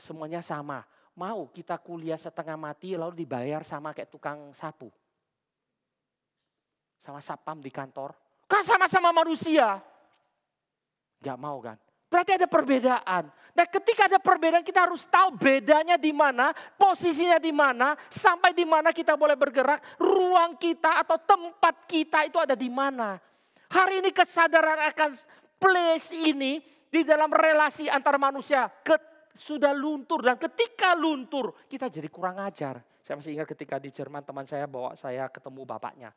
Semuanya sama. Mau kita kuliah setengah mati lalu dibayar sama kayak tukang sapu. Sama satpam di kantor. Kan sama-sama manusia. Gak mau kan. Berarti ada perbedaan. Nah ketika ada perbedaan kita harus tahu bedanya di mana. Posisinya di mana. Sampai di mana kita boleh bergerak. Ruang kita atau tempat kita itu ada di mana. Hari ini kesadaran akan place ini. Di dalam relasi antar manusia. Sudah luntur. Dan ketika luntur kita jadi kurang ajar. Saya masih ingat ketika di Jerman teman saya bawa saya ketemu bapaknya.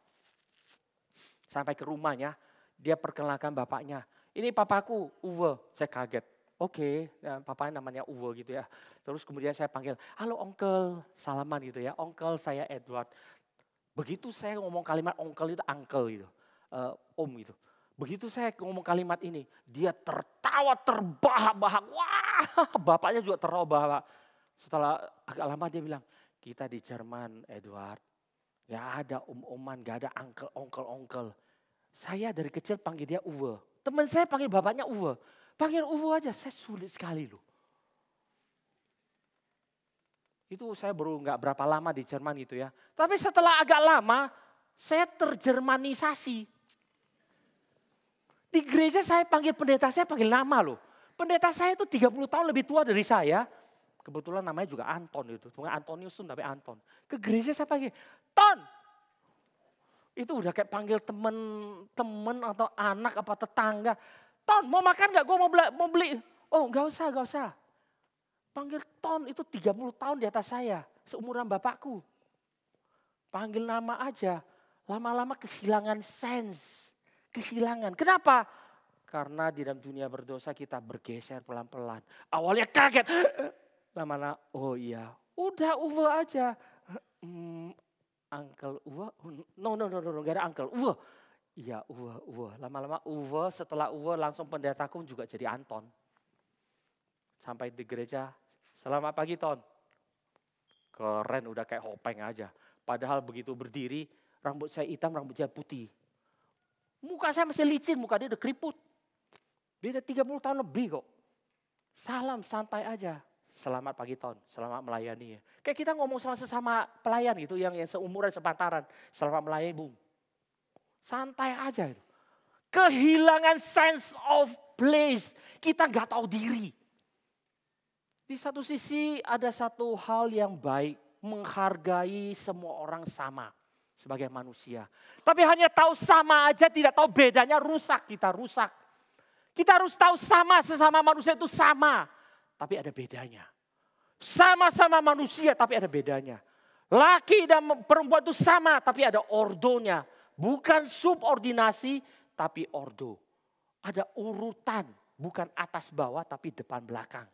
Sampai ke rumahnya, dia perkenalkan bapaknya. Ini papaku, Uwe. Saya kaget. Oke, ya, papanya namanya Uwe gitu ya. Terus kemudian saya panggil, halo onkel, salaman gitu ya. Onkel saya Edward. Begitu saya ngomong kalimat onkel itu uncle gitu. Om gitu. Begitu saya ngomong kalimat ini, dia tertawa terbahak-bahak. Wah, bapaknya juga tertawa. Setelah agak lama dia bilang, kita di Jerman Edward. Gak ada om-oman, gak ada onkel-onkel. Saya dari kecil panggil dia Uwe. Teman saya panggil bapaknya Uwe. Panggil Uwe aja, saya sulit sekali loh. Itu saya baru gak berapa lama di Jerman gitu ya. Tapi setelah agak lama, saya terjermanisasi. Di gereja saya panggil pendeta, saya panggil nama loh. Pendeta saya itu 30 tahun lebih tua dari saya. Kebetulan namanya juga Anton itu. Bukan Antonius tapi Anton. Ke gereja saya panggil, Ton. Itu udah kayak panggil temen atau anak apa tetangga. Ton mau makan gak? Gue mau beli. Oh gak usah. Panggil Ton itu 30 tahun di atas saya. Seumuran bapakku. Panggil nama aja. Lama-lama kehilangan sense. Kehilangan. Kenapa? Karena di dalam dunia berdosa kita bergeser pelan-pelan. Awalnya kaget. Lama-lama, oh iya. Udah Uwe aja. Uncle Uwe? No, gak ada Uncle. Uwe. Iya Uwe. Lama-lama Uwe, setelah Uwe langsung pendetaku juga jadi Anton. Sampai di gereja, selamat pagi Ton. Keren udah kayak hopeng aja. Padahal begitu berdiri, rambut saya hitam, rambut saya putih. Muka saya masih licin, muka dia udah keriput. Dia udah 30 tahun lebih kok. Salam santai aja. Selamat pagi Ton, selamat melayani. Kayak kita ngomong sama sesama pelayan gitu yang seumuran sepantaran. Selamat melayani Bung. Santai aja itu. Kehilangan sense of place. Kita gak tahu diri. Di satu sisi ada satu hal yang baik. Menghargai semua orang sama sebagai manusia. Tapi hanya tahu sama aja tidak tahu bedanya rusak. Kita rusak. Kita harus tahu sama sesama manusia itu sama. Tapi ada bedanya. Sama-sama manusia tapi ada bedanya. Laki dan perempuan itu sama tapi ada ordonya. Bukan subordinasi tapi ordo. Ada urutan. Bukan atas bawah tapi depan belakang.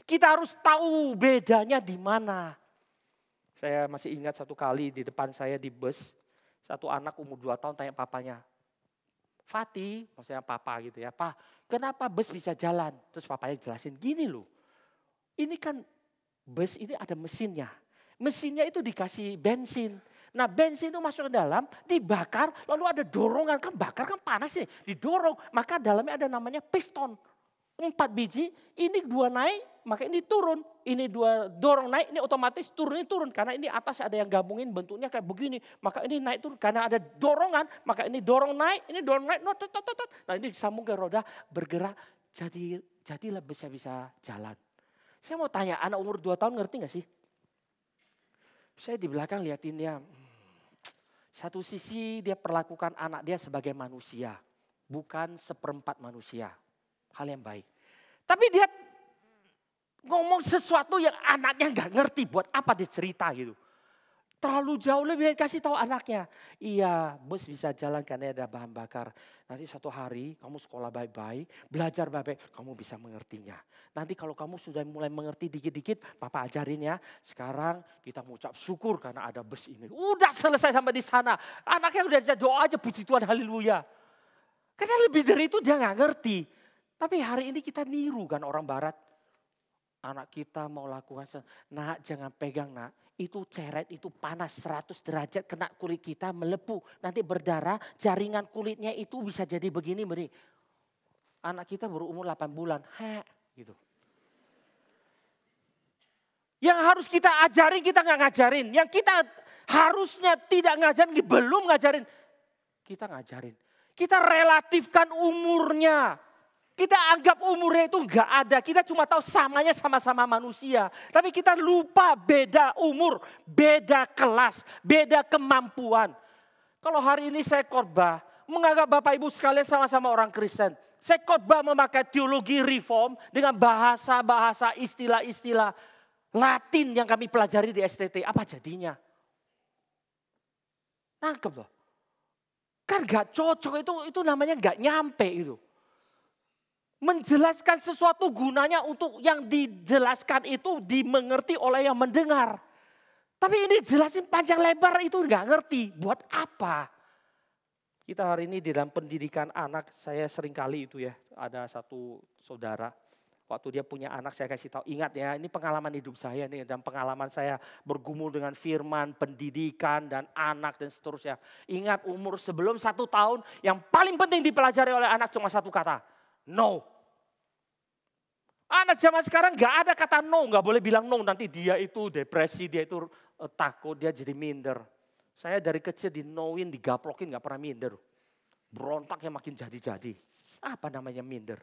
Kita harus tahu bedanya di mana. Saya masih ingat satu kali di depan saya di bus. Satu anak umur 2 tahun tanya papanya. Fatih, maksudnya papa gitu ya. Pak, kenapa bus bisa jalan? Terus papanya jelasin gini loh. Ini kan bus ini ada mesinnya. Mesinnya itu dikasih bensin. Nah bensin itu masuk ke dalam, dibakar, lalu ada dorongan. Kan bakar kan panas nih, didorong. Maka dalamnya ada namanya piston. 4 biji, ini 2 naik, maka ini turun. Ini 2 dorong naik, ini otomatis turun. Karena ini atas ada yang gabungin bentuknya kayak begini. Maka ini naik turun, karena ada dorongan. Maka ini dorong naik, ini dorong naik. Nah ini disambung ke roda, bergerak. Jadilah bisa jalan. Saya mau tanya, anak umur 2 tahun ngerti gak sih? Saya di belakang liatin dia. Satu sisi dia perlakukan anak dia sebagai manusia. Bukan seperempat manusia. Hal yang baik. Tapi dia ngomong sesuatu yang anaknya gak ngerti buat apa dia cerita gitu. Terlalu jauh, lebih baik kasih tahu anaknya. Iya, bus bisa jalan karena ada bahan bakar. Nanti suatu hari kamu sekolah baik-baik, belajar baik-baik, kamu bisa mengertinya. Nanti kalau kamu sudah mulai mengerti dikit-dikit, papa ajarin ya. Sekarang kita mengucap syukur karena ada bus ini. Udah selesai sampai di sana. Anaknya udah doa aja, puji Tuhan, haleluya. Karena lebih dari itu dia nggak ngerti. Tapi hari ini kita niru kan orang barat. Anak kita mau lakukan, nak jangan pegang nak. Itu ceret, itu panas 100 derajat kena kulit kita melepuh. Nanti berdarah, jaringan kulitnya itu bisa jadi begini. Anak kita berumur 8 bulan. Gitu. Yang harus kita ajarin, kita nggak ngajarin. Yang kita harusnya tidak ngajarin, belum ngajarin. Kita ngajarin. Kita relatifkan umurnya. Kita anggap umurnya itu enggak ada. Kita cuma tahu samanya sama-sama manusia. Tapi kita lupa beda umur, beda kelas, beda kemampuan. Kalau hari ini saya khotbah, menganggap Bapak Ibu sekalian sama-sama orang Kristen. Saya khotbah memakai teologi reform dengan bahasa-bahasa, istilah-istilah Latin yang kami pelajari di STT. Apa jadinya? Nangkep loh. Kan gak cocok, itu namanya gak nyampe itu. Menjelaskan sesuatu gunanya untuk yang dijelaskan itu dimengerti oleh yang mendengar. Tapi ini jelasin panjang lebar itu nggak ngerti. Buat apa? Kita hari ini di dalam pendidikan anak, saya seringkali itu ya. Ada satu saudara, waktu dia punya anak saya kasih tahu, ingat ya ini pengalaman hidup saya nih. Dan pengalaman saya bergumul dengan firman, pendidikan dan anak dan seterusnya. Ingat umur sebelum 1 tahun yang paling penting dipelajari oleh anak cuma satu kata. No. Anak zaman sekarang gak ada kata no, gak boleh bilang no. Nanti dia itu depresi, dia itu takut, dia jadi minder. Saya dari kecil di no-in, digaplokin gak pernah minder. Berontaknya makin jadi-jadi. Apa namanya minder?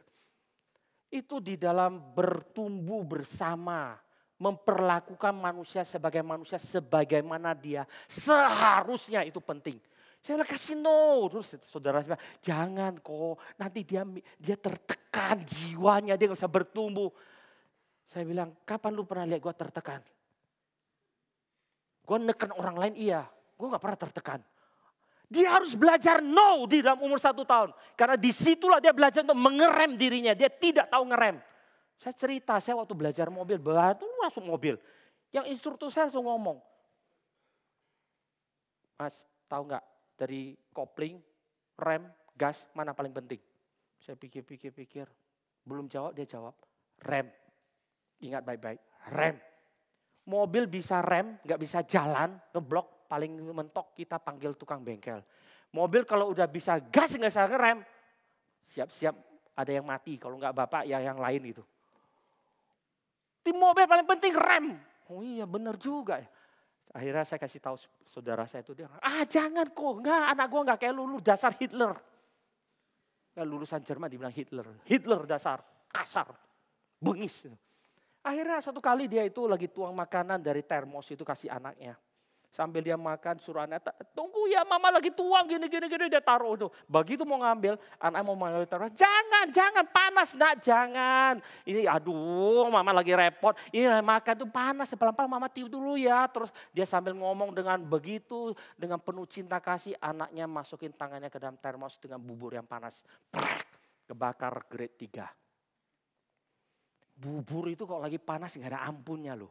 Itu di dalam bertumbuh bersama. Memperlakukan manusia sebagai manusia sebagaimana dia seharusnya, itu penting. Saya bilang kasih no, terus saudara saya bilang jangan kok, nanti dia tertekan jiwanya, dia gak bisa bertumbuh. Saya bilang kapan lu pernah lihat gue tertekan? Gue neken orang lain iya, gue gak pernah tertekan. Dia harus belajar no di dalam umur 1 tahun. Karena disitulah dia belajar untuk mengerem dirinya, dia tidak tahu ngerem. Saya cerita, saya waktu belajar mobil, baru masuk mobil. Yang instruktur saya langsung ngomong, Mas tahu gak? Dari kopling, rem, gas, mana paling penting? Saya pikir. Belum jawab, dia jawab. Rem. Ingat baik-baik, rem. Mobil bisa rem, gak bisa jalan, ngeblok, paling mentok kita panggil tukang bengkel. Mobil kalau udah bisa gas, gak bisa ngerem, siap-siap ada yang mati. Kalau gak bapak, ya yang lain gitu. Di mobil paling penting rem. Oh iya benar juga ya. Akhirnya saya kasih tahu saudara saya itu, dia jangan kok, anak gue gak kayak lulus dasar Hitler. Nah, lulusan Jerman dibilang Hitler dasar, kasar, bengis. Akhirnya satu kali dia itu lagi tuang makanan dari termos itu kasih anaknya. Sambil dia makan suruh anak, tunggu ya mama lagi tuang gini, dia taruh itu. Begitu mau ngambil, anak mau ngambil termos, jangan panas nak, jangan. Ini aduh mama lagi repot, ini makan tuh panas, pelan-pelan mama tiup dulu ya. Terus dia sambil ngomong dengan begitu, dengan penuh cinta kasih, anaknya masukin tangannya ke dalam termos dengan bubur yang panas. Prek, kebakar grade 3. Bubur itu kalau lagi panas gak ada ampunnya loh.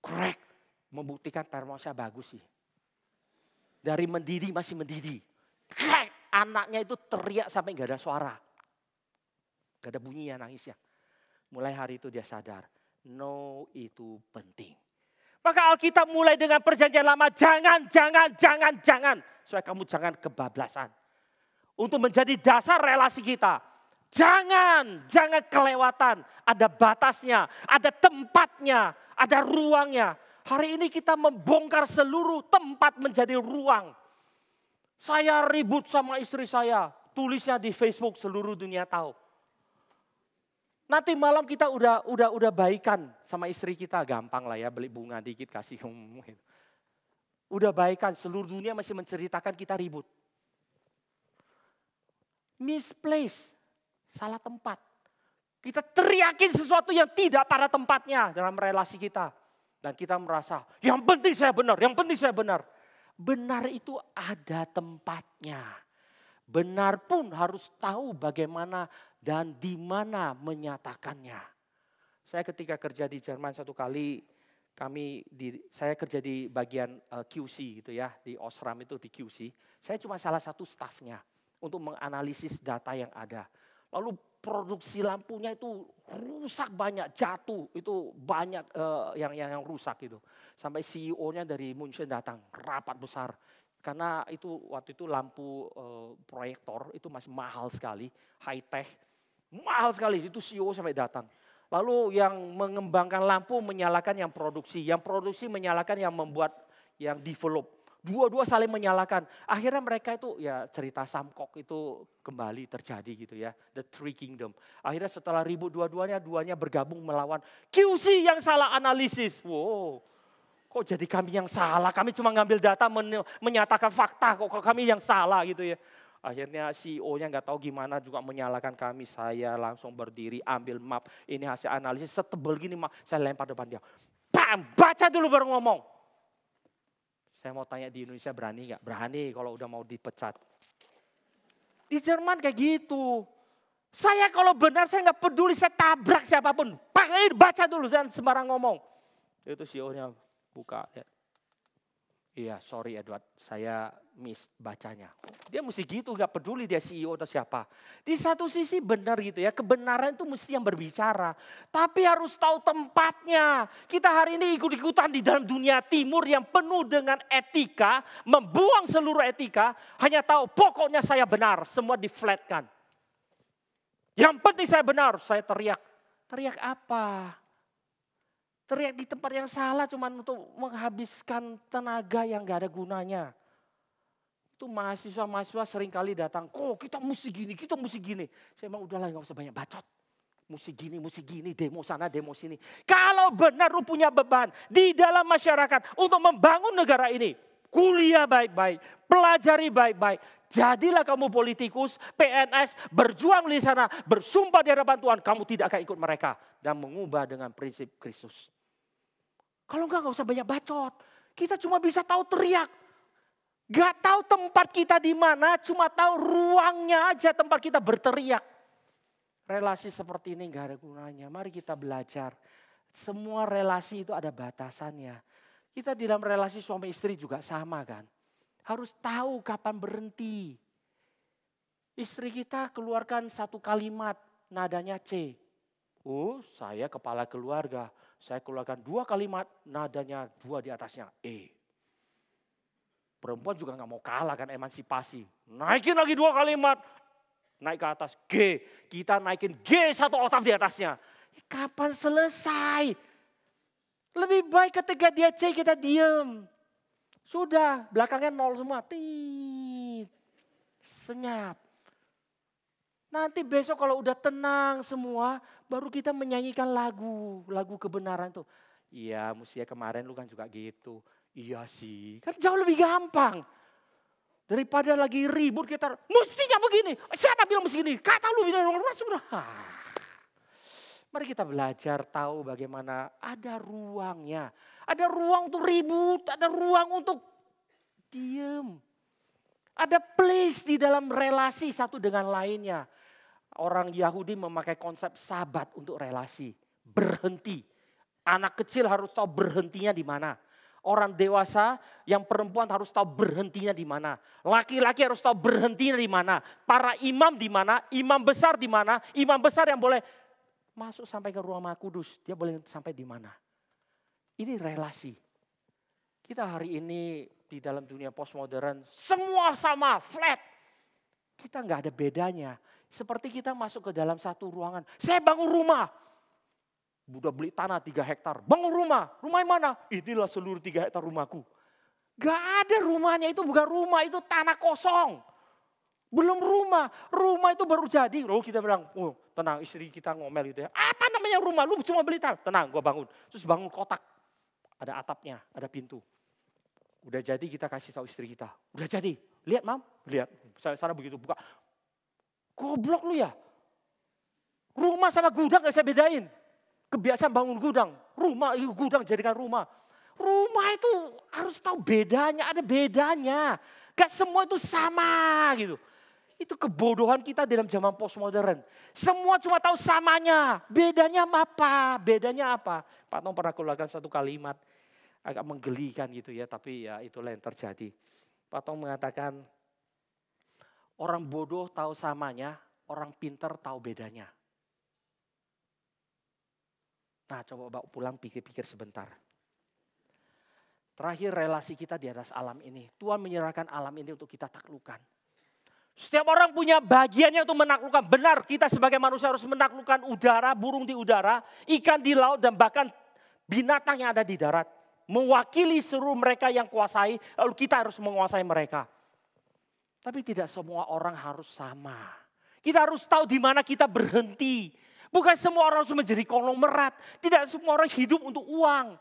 Crack. Membuktikan termosnya bagus sih. Dari mendidih masih mendidih. Anaknya itu teriak sampai gak ada suara. Gak ada bunyi ya nangisnya. Mulai hari itu dia sadar. No itu penting. Maka Alkitab mulai dengan perjanjian lama. Jangan. Supaya kamu jangan kebablasan. Untuk menjadi dasar relasi kita. Jangan kelewatan. Ada batasnya, ada tempatnya, ada ruangnya. Hari ini kita membongkar seluruh tempat menjadi ruang. Saya ribut sama istri saya, tulisnya di Facebook seluruh dunia tahu. Nanti malam kita udah baikan sama istri kita, gampang lah ya beli bunga dikit kasih. Udah baikan, seluruh dunia masih menceritakan kita ribut. Misplace, salah tempat. Kita teriakin sesuatu yang tidak pada tempatnya dalam relasi kita. Dan kita merasa, yang penting saya benar, yang penting saya benar. Benar itu ada tempatnya. Benar pun harus tahu bagaimana dan di mana menyatakannya. Saya ketika kerja di Jerman satu kali, saya kerja di bagian QC gitu ya, di Osram itu di QC. Saya cuma salah satu stafnya untuk menganalisis data yang ada. Lalu produksi lampunya itu rusak banyak, jatuh itu banyak yang rusak gitu. Sampai CEO-nya dari Munchen datang, rapat besar. Karena itu waktu itu lampu proyektor itu masih mahal sekali, high tech, mahal sekali. Itu CEO sampai datang. Lalu yang mengembangkan lampu menyalakan yang produksi menyalakan yang membuat, yang develop. Dua-dua saling menyalakan. Akhirnya mereka itu ya cerita Samkok itu kembali terjadi gitu ya. The Three Kingdom. Akhirnya setelah ribut duanya bergabung melawan QC yang salah analisis. Wow, kok jadi kami yang salah? Kami cuma ngambil data menyatakan fakta, kok kami yang salah gitu ya. Akhirnya CEO-nya nggak tahu gimana juga menyalahkan kami. Saya langsung berdiri ambil map. Ini hasil analisis setebal gini map. Saya lempar depan dia. Bam, baca dulu baru ngomong. Saya mau tanya di Indonesia berani nggak? Berani kalau udah mau dipecat. Di Jerman kayak gitu. Saya kalau benar saya nggak peduli, saya tabrak siapapun. Baca dulu, jangan sembarang ngomong. Itu CEO-nya buka. Iya, sorry Edward, saya miss bacanya. Dia mesti gitu, gak peduli dia CEO atau siapa. Di satu sisi benar gitu ya, kebenaran itu mesti yang berbicara. Tapi harus tahu tempatnya. Kita hari ini ikut-ikutan di dalam dunia timur yang penuh dengan etika, membuang seluruh etika, hanya tahu pokoknya saya benar, semua di-flatkan. Yang penting saya benar, saya teriak. Teriak apa? Teriak di tempat yang salah cuma untuk menghabiskan tenaga yang gak ada gunanya. Itu mahasiswa-mahasiswa seringkali datang, kok kita mesti gini. Saya bilang udahlah gak usah banyak bacot. Mesti gini, demo sana, demo sini. Kalau benar lu punya beban di dalam masyarakat untuk membangun negara ini. Kuliah baik-baik, pelajari baik-baik. Jadilah kamu politikus, PNS, berjuang di sana, bersumpah di hadapan Tuhan. Kamu tidak akan ikut mereka dan mengubah dengan prinsip Kristus. Kalau enggak usah banyak bacot. Kita cuma bisa tahu teriak. Gak tahu tempat kita di mana, cuma tahu ruangnya aja tempat kita berteriak. Relasi seperti ini gak ada gunanya. Mari kita belajar. Semua relasi itu ada batasannya. Kita di dalam relasi suami istri juga sama kan. Harus tahu kapan berhenti. Istri kita keluarkan satu kalimat, nadanya C. Oh, saya kepala keluarga. Saya keluarkan dua kalimat, nadanya dua di atasnya, E. Perempuan juga gak mau kalah kan, emansipasi. Naikin lagi dua kalimat, naik ke atas G. Kita naikin G satu oktav di atasnya. Kapan selesai? Lebih baik ketika dia C kita diem. Sudah, belakangnya nol semua. Senyap. Nanti besok kalau udah tenang semua, baru kita menyanyikan lagu kebenaran tuh. Iya, mestinya kemarin lu kan juga gitu. Iya sih, kan jauh lebih gampang. Daripada lagi ribut kita, mestinya begini. Siapa bilang mesti gini? Kata lu bilang sudah. Mari kita belajar tahu bagaimana ada ruangnya. Ada ruang untuk ribut, ada ruang untuk diem. Ada place di dalam relasi satu dengan lainnya. Orang Yahudi memakai konsep sabat untuk relasi. Berhenti. Anak kecil harus tahu berhentinya di mana. Orang dewasa yang perempuan harus tahu berhentinya di mana. Laki-laki harus tahu berhentinya di mana. Para imam di mana, imam besar di mana. Imam besar yang boleh masuk sampai ke ruang Maha Kudus. Dia boleh sampai di mana. Ini relasi. Kita hari ini di dalam dunia postmodern semua sama, flat. Kita nggak ada bedanya. Seperti kita masuk ke dalam satu ruangan. Saya bangun rumah. Udah beli tanah 3 hektar. Bangun rumah. Rumah yang mana? Inilah seluruh 3 hektar rumahku. Gak ada rumahnya, itu bukan rumah, itu tanah kosong. Belum rumah. Rumah itu baru jadi. Lalu kita bilang, oh tenang, istri kita ngomel gitu ya. Apa namanya rumah? Lu cuma beli tanah. Tenang, gue bangun. Terus bangun kotak. Ada atapnya, ada pintu. Udah jadi kita kasih tahu istri kita. Udah jadi. Lihat mam, lihat. Sana begitu buka. Goblok lu ya. Rumah sama gudang gak saya bedain. Kebiasaan bangun gudang. Rumah, gudang jadikan rumah. Rumah itu harus tahu bedanya, ada bedanya. Gak semua itu sama gitu. Itu kebodohan kita dalam zaman postmodern. Semua cuma tahu samanya, bedanya apa? Bedanya apa? Pak Tong pernah keluarkan satu kalimat agak menggelikan gitu ya, tapi ya itulah yang terjadi. Pak Tong mengatakan, orang bodoh tahu samanya, orang pintar tahu bedanya. Nah, coba bawa pulang pikir-pikir sebentar. Terakhir relasi kita di atas alam ini. Tuhan menyerahkan alam ini untuk kita taklukkan. Setiap orang punya bagiannya untuk menaklukkan. Benar, kita sebagai manusia harus menaklukkan udara, burung di udara, ikan di laut, dan bahkan binatang yang ada di darat. Mewakili seluruh mereka yang kuasai, lalu kita harus menguasai mereka. Tapi tidak semua orang harus sama. Kita harus tahu di mana kita berhenti. Bukan semua orang harus menjadi konglomerat. Tidak semua orang hidup untuk uang.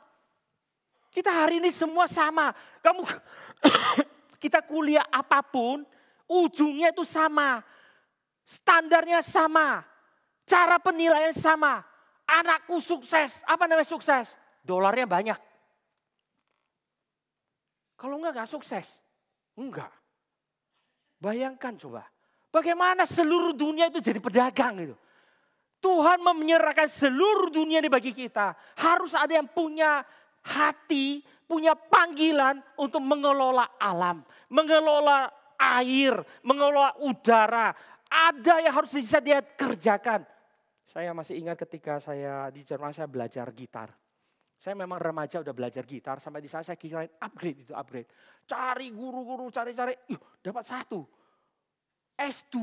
Kita hari ini semua sama. Kita kuliah apapun, ujungnya itu sama. Standarnya sama. Cara penilaian sama. Anakku sukses. Apa namanya sukses? Dolarnya banyak. Kalau enggak sukses. Enggak. Bayangkan coba. Bagaimana seluruh dunia itu jadi pedagang gitu. Tuhan menyerahkan seluruh dunia ini bagi kita. Harus ada yang punya hati, punya panggilan untuk mengelola alam. Mengelola air, mengelola udara. Ada yang harus bisa dia kerjakan. Saya masih ingat ketika saya di Jerman saya belajar gitar. Saya memang remaja udah belajar gitar. Sampai di sana saya kirain upgrade. Cari guru-guru, cari-cari. Dapat satu. S2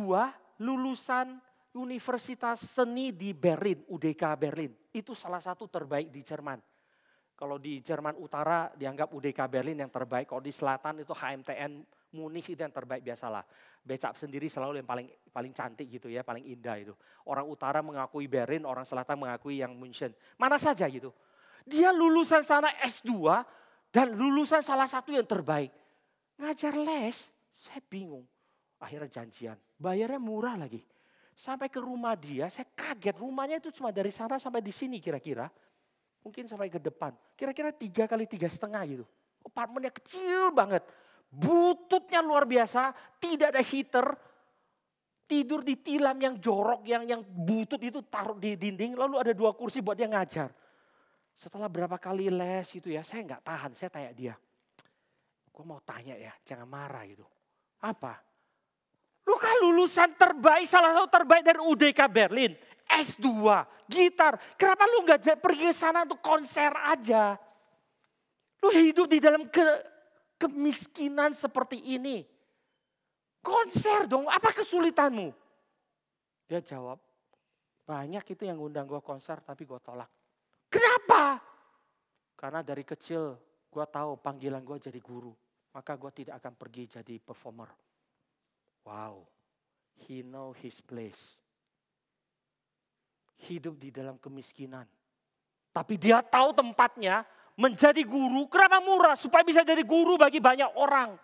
lulusan Universitas Seni di Berlin, UDK Berlin. Itu salah satu terbaik di Jerman. Kalau di Jerman Utara dianggap UDK Berlin yang terbaik. Kalau di selatan itu HMTN Munich itu yang terbaik biasalah. Becak sendiri selalu yang paling cantik gitu ya, paling indah itu. Orang utara mengakui Berlin, orang selatan mengakui yang München. Mana saja gitu. Dia lulusan sana S2 dan lulusan salah satu yang terbaik. Ngajar les, saya bingung. Akhirnya janjian, bayarnya murah lagi. Sampai ke rumah dia, saya kaget. Rumahnya itu cuma dari sana sampai di sini kira-kira. Mungkin sampai ke depan. Kira-kira 3 kali 3,5 gitu. Apartemennya kecil banget. Bututnya luar biasa. Tidak ada heater. Tidur di tilam yang jorok, yang butut itu taruh di dinding. Lalu ada 2 kursi buat dia ngajar. Setelah berapa kali les gitu ya, saya nggak tahan. Saya tanya dia. Gue mau tanya ya, jangan marah gitu. Apa? Lu kan lulusan terbaik, salah satu terbaik dari UDK Berlin. S2, gitar. Kenapa lu gak pergi ke sana untuk konser aja? Lu hidup di dalam kemiskinan seperti ini. Konser dong, apa kesulitanmu? Dia jawab, banyak itu yang ngundang gue konser tapi gue tolak. Kenapa? Karena dari kecil gue tahu panggilan gue jadi guru. Maka gue tidak akan pergi jadi performer. Wow, he know his place. Hidup di dalam kemiskinan. Tapi dia tahu tempatnya menjadi guru. Kenapa murah? Supaya bisa jadi guru bagi banyak orang.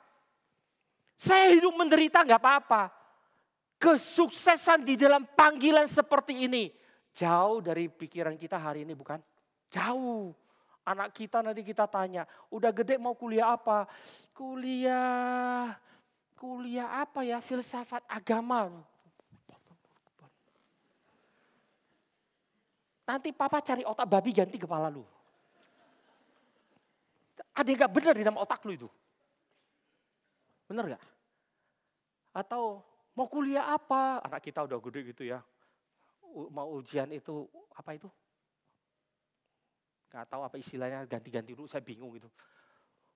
Saya hidup menderita gak apa-apa. Kesuksesan di dalam panggilan seperti ini. Jauh dari pikiran kita hari ini bukan? Jauh. Anak kita nanti kita tanya, udah gede mau kuliah apa? Kuliah apa ya? Filsafat agama. Nanti papa cari otak babi ganti kepala lu. Ada yang gak benar di dalam otak lu itu? Benar gak? Atau mau kuliah apa? Anak kita udah gede gitu ya. Mau ujian itu, apa itu? Gak tahu apa istilahnya, ganti-ganti dulu, saya bingung gitu.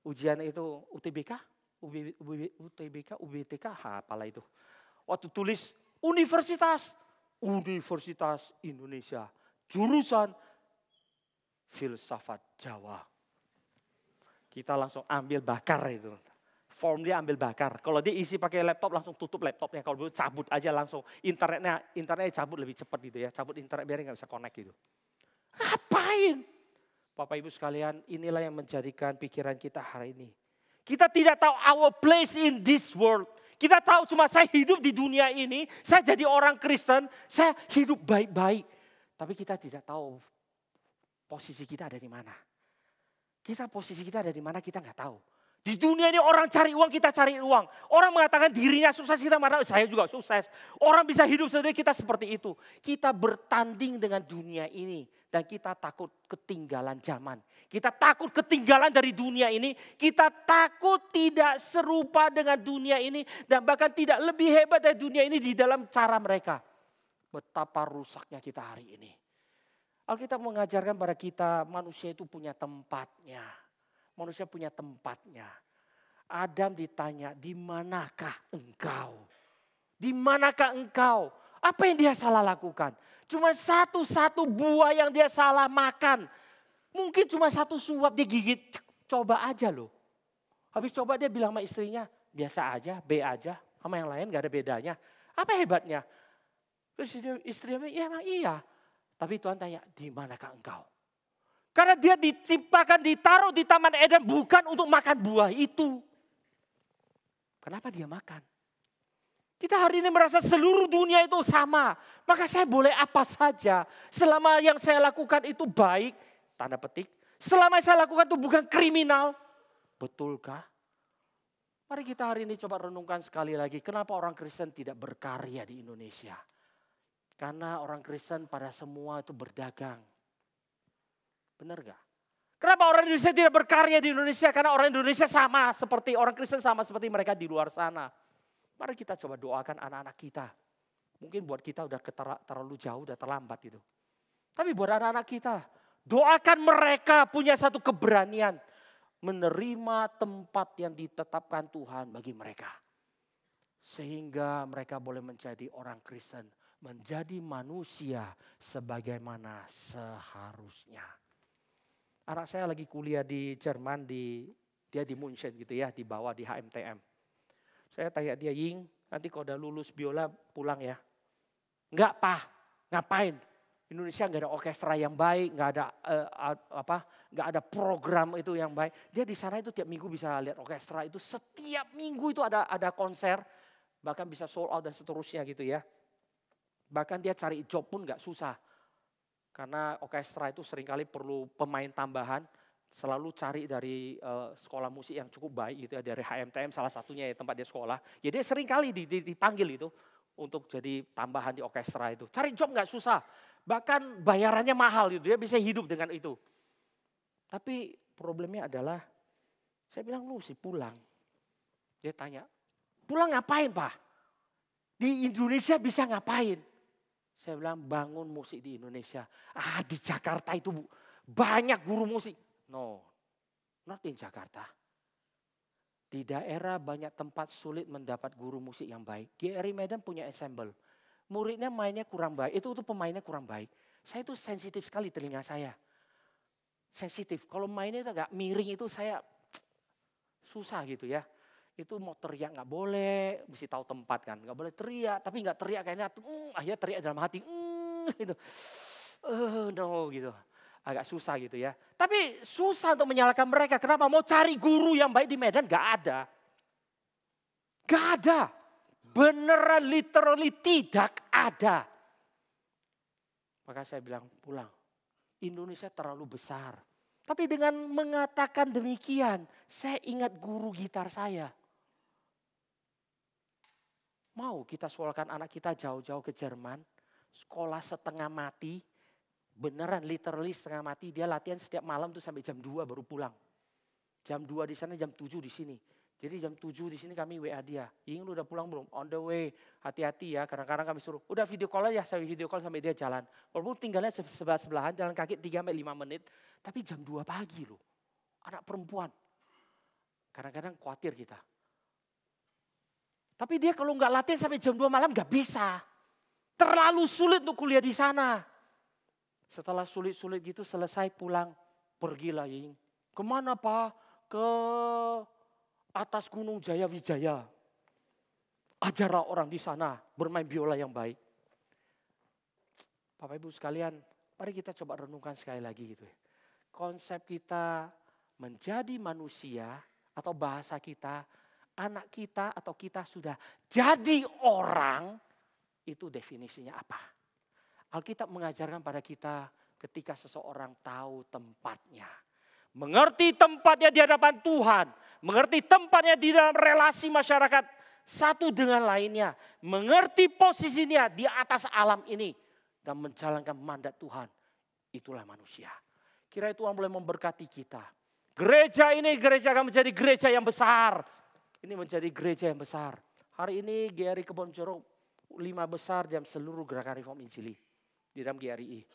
Ujian itu UTBK? UTBK, UBTK, apalah itu. Waktu tulis Universitas Indonesia, jurusan Filsafat Jawa. Kita langsung ambil bakar itu. Form dia ambil bakar. Kalau dia isi pakai laptop langsung tutup laptopnya. Kalau dulu cabut aja langsung. Internetnya cabut lebih cepat gitu ya. Cabut internet biar nggak bisa connect gitu. Ngapain? Bapak Ibu sekalian, inilah yang menjadikan pikiran kita hari ini. Kita tidak tahu our place in this world. Kita tahu cuma saya hidup di dunia ini, saya jadi orang Kristen, saya hidup baik-baik. Tapi kita tidak tahu posisi kita ada di mana. Posisi kita ada di mana kita nggak tahu. Di dunia ini orang cari uang, kita cari uang. Orang mengatakan dirinya sukses, kita mengatakan saya juga sukses. Orang bisa hidup sendiri, kita seperti itu. Kita bertanding dengan dunia ini. Dan kita takut ketinggalan zaman. Kita takut ketinggalan dari dunia ini. Kita takut tidak serupa dengan dunia ini. Dan bahkan tidak lebih hebat dari dunia ini di dalam cara mereka. Betapa rusaknya kita hari ini. Alkitab mengajarkan pada kita manusia itu punya tempatnya. Manusia punya tempatnya. Adam ditanya, di manakah engkau? Di manakah engkau? Apa yang dia salah lakukan? Cuma satu buah yang dia salah makan. Mungkin cuma satu suap dia gigit. Coba aja loh. Habis coba dia bilang sama istrinya, biasa aja, B aja. Sama yang lain gak ada bedanya. Apa hebatnya? Terus istrinya bilang, ya emang iya. Tapi Tuhan tanya, di manakah engkau? Karena dia diciptakan, ditaruh di Taman Eden bukan untuk makan buah itu. Kenapa dia makan? Kita hari ini merasa seluruh dunia itu sama. Maka saya boleh apa saja. Selama yang saya lakukan itu baik, tanda petik. Selama yang saya lakukan itu bukan kriminal. Betulkah? Mari kita hari ini coba renungkan sekali lagi. Kenapa orang Kristen tidak berkarya di Indonesia? Karena orang Kristen pada semua itu berdagang. Benar gak? Kenapa orang Indonesia tidak berkarya di Indonesia? Karena orang Indonesia sama seperti orang Kristen sama seperti mereka di luar sana. Mari kita coba doakan anak-anak kita. Mungkin buat kita udah terlalu jauh, udah terlambat itu. Tapi buat anak-anak kita, doakan mereka punya satu keberanian. Menerima tempat yang ditetapkan Tuhan bagi mereka. Sehingga mereka boleh menjadi orang Kristen. Menjadi manusia sebagaimana seharusnya. Anak saya lagi kuliah di Jerman, dia di München gitu ya, di bawah di HMTM. Saya tanya dia, Ying, nanti kalau udah lulus biola pulang ya. Enggak, Pak, ngapain? Indonesia enggak ada orkestra yang baik, enggak ada program itu yang baik. Dia di sana itu tiap minggu bisa lihat orkestra itu, setiap minggu itu ada konser, bahkan bisa sold out dan seterusnya gitu ya. Bahkan dia cari job pun enggak susah. Karena orkestra itu seringkali perlu pemain tambahan, selalu cari dari sekolah musik yang cukup baik gitu ya, dari HMTM salah satunya ya tempat dia sekolah. Ya dia seringkali dipanggil itu untuk jadi tambahan di orkestra itu. Cari job nggak susah, bahkan bayarannya mahal gitu, dia bisa hidup dengan itu. Tapi problemnya adalah, saya bilang lu sih pulang. Dia tanya, pulang ngapain Pak? Di Indonesia bisa ngapain? Saya bilang bangun musik di Indonesia. Di Jakarta itu banyak guru musik. No, not in Jakarta. Di daerah banyak tempat sulit mendapat guru musik yang baik. GRI Medan punya ensemble. Muridnya mainnya kurang baik, itu pemainnya kurang baik. Saya itu sensitif sekali telinga saya. Sensitif, kalau mainnya itu agak miring itu saya susah gitu ya. Itu mau teriak nggak boleh, mesti tahu tempat kan, nggak boleh teriak, tapi nggak teriak kayaknya, akhirnya teriak dalam hati, gitu, no gitu, agak susah gitu ya. Tapi susah untuk menyalahkan mereka, kenapa? Mau cari guru yang baik di Medan nggak ada, beneran literally tidak ada. Maka saya bilang pulang, Indonesia terlalu besar. Tapi dengan mengatakan demikian, saya ingat guru gitar saya. Mau kita sekolahkan anak kita jauh-jauh ke Jerman, sekolah setengah mati, beneran literally setengah mati, dia latihan setiap malam tuh sampai jam 2 baru pulang. Jam 2 di sana, jam 7 di sini. Jadi jam 7 di sini kami WA dia, Ying lu udah pulang belum? On the way, hati-hati ya, kadang-kadang kami suruh, udah video call aja, saya video call sampai dia jalan. Walaupun tinggalnya sebelah-sebelahan, jalan kaki 3-5 menit, tapi jam 2 pagi loh, anak perempuan. Kadang-kadang khawatir kita. Tapi dia kalau nggak latihan sampai jam 2 malam nggak bisa. Terlalu sulit untuk kuliah di sana. Setelah sulit-sulit gitu selesai pulang, pergilah Ying. Kemana Pak? Ke atas Gunung Jaya Wijaya. Ajarlah orang di sana bermain biola yang baik. Bapak Ibu sekalian, mari kita coba renungkan sekali lagi gitu ya. Konsep kita menjadi manusia atau bahasa kita, anak kita atau kita sudah jadi orang, itu definisinya apa? Alkitab mengajarkan pada kita Ketika seseorang tahu tempatnya. Mengerti tempatnya di hadapan Tuhan. Mengerti tempatnya di dalam relasi masyarakat satu dengan lainnya. Mengerti posisinya di atas alam ini. Dan menjalankan mandat Tuhan. Itulah manusia. Kiranya Tuhan boleh memberkati kita. Gereja ini akan menjadi gereja yang besar. Ini menjadi gereja yang besar. Hari ini GRI Kebonjeruk 5 besar dalam seluruh gerakan reform Injili. Di dalam GRI.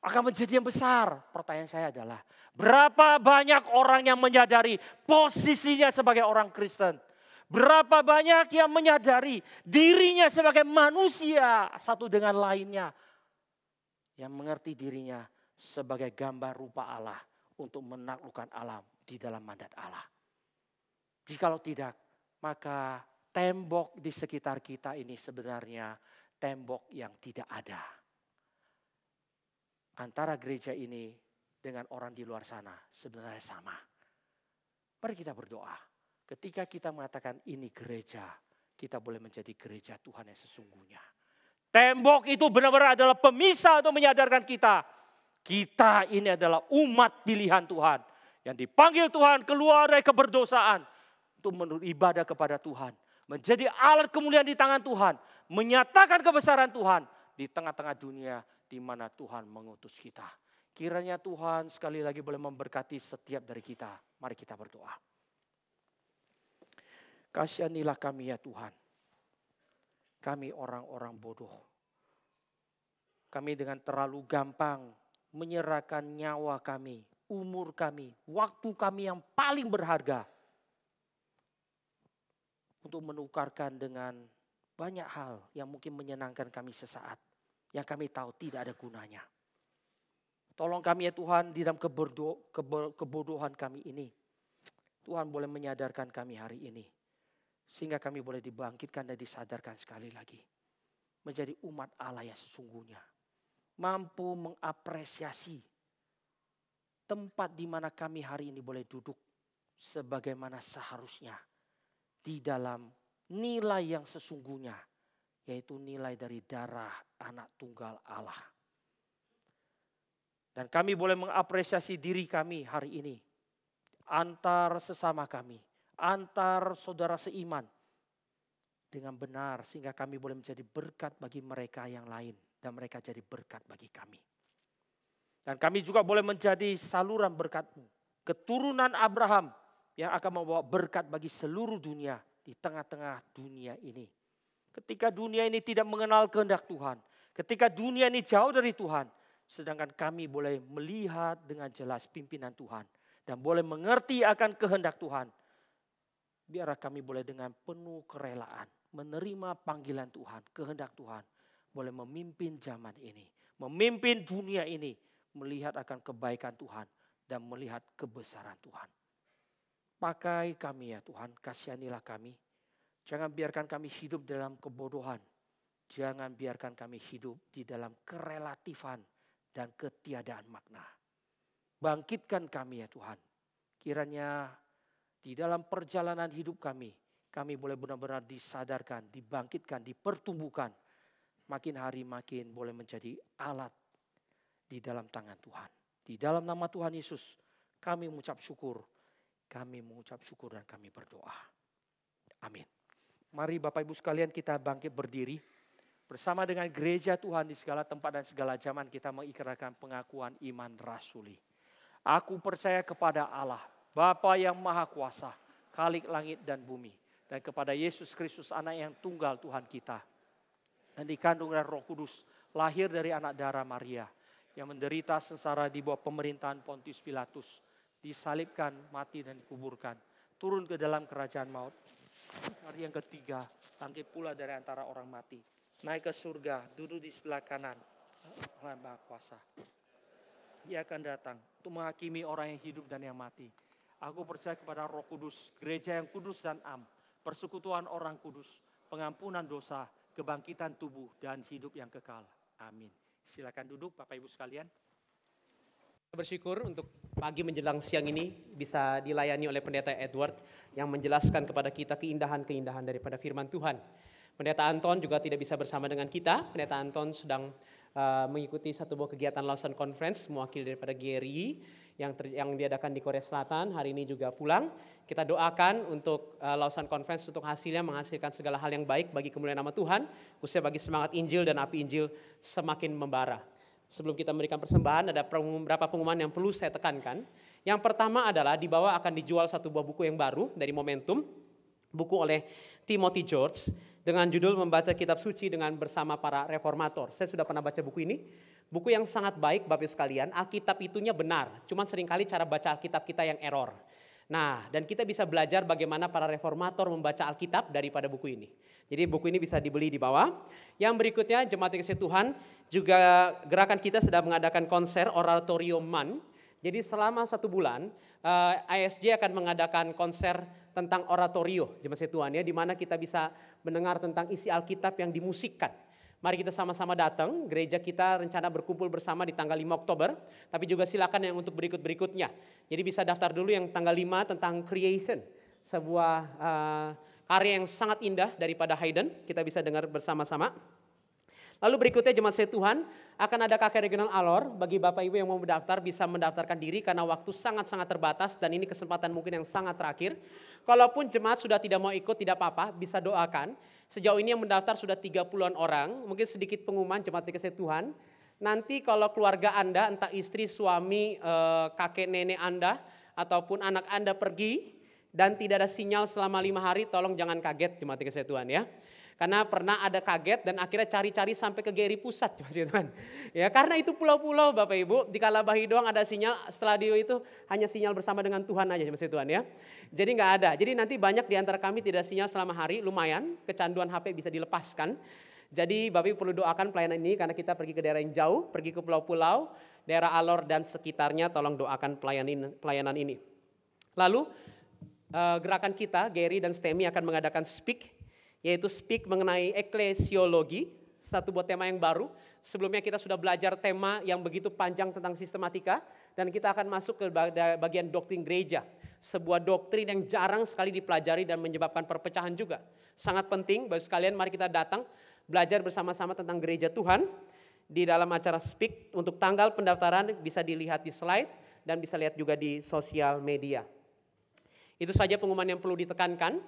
Akan menjadi yang besar. Pertanyaan saya adalah, berapa banyak orang yang menyadari posisinya sebagai orang Kristen? Berapa banyak yang menyadari dirinya sebagai manusia satu dengan lainnya? Yang mengerti dirinya sebagai gambar rupa Allah untuk menaklukkan alam di dalam mandat Allah. Jikalau tidak, maka tembok di sekitar kita ini sebenarnya tembok yang tidak ada. Antara gereja ini dengan orang di luar sana sebenarnya sama. Mari kita berdoa. Ketika kita mengatakan ini gereja, kita boleh menjadi gereja Tuhan yang sesungguhnya. Tembok itu benar-benar adalah pemisah untuk menyadarkan kita. Kita ini adalah umat pilihan Tuhan. Yang dipanggil Tuhan keluar dari keberdosaan. Untuk beribadah kepada Tuhan. Menjadi alat kemuliaan di tangan Tuhan. Menyatakan kebesaran Tuhan. Di tengah-tengah dunia di mana Tuhan mengutus kita. Kiranya Tuhan sekali lagi boleh memberkati setiap dari kita. Mari kita berdoa. Kasihanilah kami ya Tuhan. Kami orang-orang bodoh. Kami dengan terlalu gampang menyerahkan nyawa kami, umur kami, waktu kami yang paling berharga. Untuk menukarkan dengan banyak hal yang mungkin menyenangkan kami sesaat. Yang kami tahu tidak ada gunanya. Tolong kami ya Tuhan di dalam kebodohan kami ini. Tuhan boleh menyadarkan kami hari ini. Sehingga kami boleh dibangkitkan dan disadarkan sekali lagi. Menjadi umat Allah yang sesungguhnya. Mampu mengapresiasi tempat di mana kami hari ini boleh duduk. Sebagaimana seharusnya. Di dalam nilai yang sesungguhnya. Yaitu nilai dari darah anak tunggal Allah. Dan kami boleh mengapresiasi diri kami hari ini. Antar sesama kami. Antar saudara seiman. Dengan benar sehingga kami boleh menjadi berkat bagi mereka yang lain. Dan mereka jadi berkat bagi kami. Dan kami juga boleh menjadi saluran berkat-Mu. Keturunan Abraham yang akan membawa berkat bagi seluruh dunia. Di tengah-tengah dunia ini. Ketika dunia ini tidak mengenal kehendak Tuhan. Ketika dunia ini jauh dari Tuhan. Sedangkan kami boleh melihat dengan jelas pimpinan Tuhan. Dan boleh mengerti akan kehendak Tuhan. Biarlah kami boleh dengan penuh kerelaan. Menerima panggilan Tuhan, kehendak Tuhan. Boleh memimpin zaman ini. Memimpin dunia ini. Melihat akan kebaikan Tuhan. Dan melihat kebesaran Tuhan. Pakai kami ya Tuhan, kasihanilah kami. Jangan biarkan kami hidup dalam kebodohan. Jangan biarkan kami hidup di dalam kerelatifan dan ketiadaan makna. Bangkitkan kami ya Tuhan. Kiranya di dalam perjalanan hidup kami boleh benar-benar disadarkan, dibangkitkan, dipertumbuhkan. Makin hari makin boleh menjadi alat di dalam tangan Tuhan. Di dalam nama Tuhan Yesus kami mengucap syukur. Kami mengucap syukur dan kami berdoa. Amin. Mari Bapak Ibu sekalian kita bangkit berdiri. Bersama dengan gereja Tuhan di segala tempat dan segala zaman kita mengikrarkan pengakuan iman rasuli. Aku percaya kepada Allah, Bapa yang Maha Kuasa, Khalik langit dan bumi. Dan kepada Yesus Kristus anak yang tunggal Tuhan kita. Dan dikandung dari Roh Kudus, lahir dari anak darah Maria. Yang menderita sengsara di bawah pemerintahan Pontius Pilatus. Disalibkan, mati dan dikuburkan. Turun ke dalam kerajaan maut. Hari yang ketiga, bangkit pula dari antara orang mati. Naik ke surga, duduk di sebelah kanan Allah Maha Kuasa. Dia akan datang untuk menghakimi orang yang hidup dan yang mati. Aku percaya kepada Roh Kudus, gereja yang kudus dan am, persekutuan orang kudus, pengampunan dosa, kebangkitan tubuh dan hidup yang kekal. Amin. Silakan duduk Bapak Ibu sekalian. Bersyukur untuk pagi menjelang siang ini bisa dilayani oleh Pendeta Edward yang menjelaskan kepada kita keindahan-keindahan daripada firman Tuhan. Pendeta Anton juga tidak bisa bersama dengan kita. Pendeta Anton sedang mengikuti satu buah kegiatan Lausan Conference mewakili daripada Gary yang diadakan di Korea Selatan. Hari ini juga pulang. Kita doakan untuk Lausan Conference untuk hasilnya menghasilkan segala hal yang baik bagi kemuliaan nama Tuhan, khususnya bagi semangat Injil dan api Injil semakin membara. Sebelum kita memberikan persembahan, ada beberapa pengumuman yang perlu saya tekankan. Yang pertama adalah di bawah akan dijual satu buah buku yang baru dari Momentum, buku oleh Timothy George dengan judul Membaca Kitab Suci dengan Bersama Para Reformator. Saya sudah pernah baca buku ini. Buku yang sangat baik Bapak Ibu sekalian, Alkitab itunya benar, cuman seringkali cara baca Alkitab kita yang error. Nah, dan kita bisa belajar bagaimana para reformator membaca Alkitab daripada buku ini. Jadi buku ini bisa dibeli di bawah. Yang berikutnya, Jemaat Kasih Tuhan, juga gerakan kita sedang mengadakan konser Oratorium Man. Jadi selama 1 bulan, ISJ akan mengadakan konser tentang oratorio, Jemaat Kasih Tuhan ya, di mana kita bisa mendengar tentang isi Alkitab yang dimusikkan. Mari kita sama-sama datang, gereja kita rencana berkumpul bersama di tanggal 5 Oktober, tapi juga silakan yang untuk berikut-berikutnya. Jadi bisa daftar dulu yang tanggal 5 tentang Creation, sebuah karya yang sangat indah daripada Haydn, kita bisa dengar bersama-sama. Lalu berikutnya Jemaat Kasih Tuhan, akan ada KK Regional Alor, bagi Bapak Ibu yang mau mendaftar bisa mendaftarkan diri karena waktu sangat-sangat terbatas dan ini kesempatan mungkin yang sangat terakhir. Kalaupun jemaat sudah tidak mau ikut tidak apa-apa, bisa doakan. Sejauh ini yang mendaftar sudah 30-an orang, mungkin sedikit pengumuman Jemaat Kasih Tuhan. Nanti kalau keluarga Anda, entah istri, suami, kakek, nenek Anda, ataupun anak Anda pergi dan tidak ada sinyal selama 5 hari, tolong jangan kaget Jemaat Kasih Tuhan ya. Karena pernah ada kaget dan akhirnya cari-cari sampai ke Geri Pusat, Tuhan. Ya, karena itu pulau-pulau Bapak Ibu, di Kalabahi doang ada sinyal, setelah itu hanya sinyal bersama dengan Tuhan aja, Tuhan ya. Jadi nggak ada. Jadi nanti banyak di antara kami tidak sinyal selama hari, lumayan, kecanduan HP bisa dilepaskan. Jadi Bapak Ibu perlu doakan pelayanan ini karena kita pergi ke daerah yang jauh, pergi ke pulau-pulau, daerah Alor dan sekitarnya, tolong doakan pelayanan ini. Lalu gerakan kita, Gary dan Stemi akan mengadakan speak, yaitu speak mengenai eklesiologi, satu buat tema yang baru. Sebelumnya kita sudah belajar tema yang begitu panjang tentang sistematika dan kita akan masuk ke bagian doktrin gereja. Sebuah doktrin yang jarang sekali dipelajari dan menyebabkan perpecahan juga. Sangat penting bagi sekalian, mari kita datang belajar bersama-sama tentang gereja Tuhan di dalam acara speak. Untuk tanggal pendaftaran bisa dilihat di slide dan bisa lihat juga di sosial media. Itu saja pengumuman yang perlu ditekankan.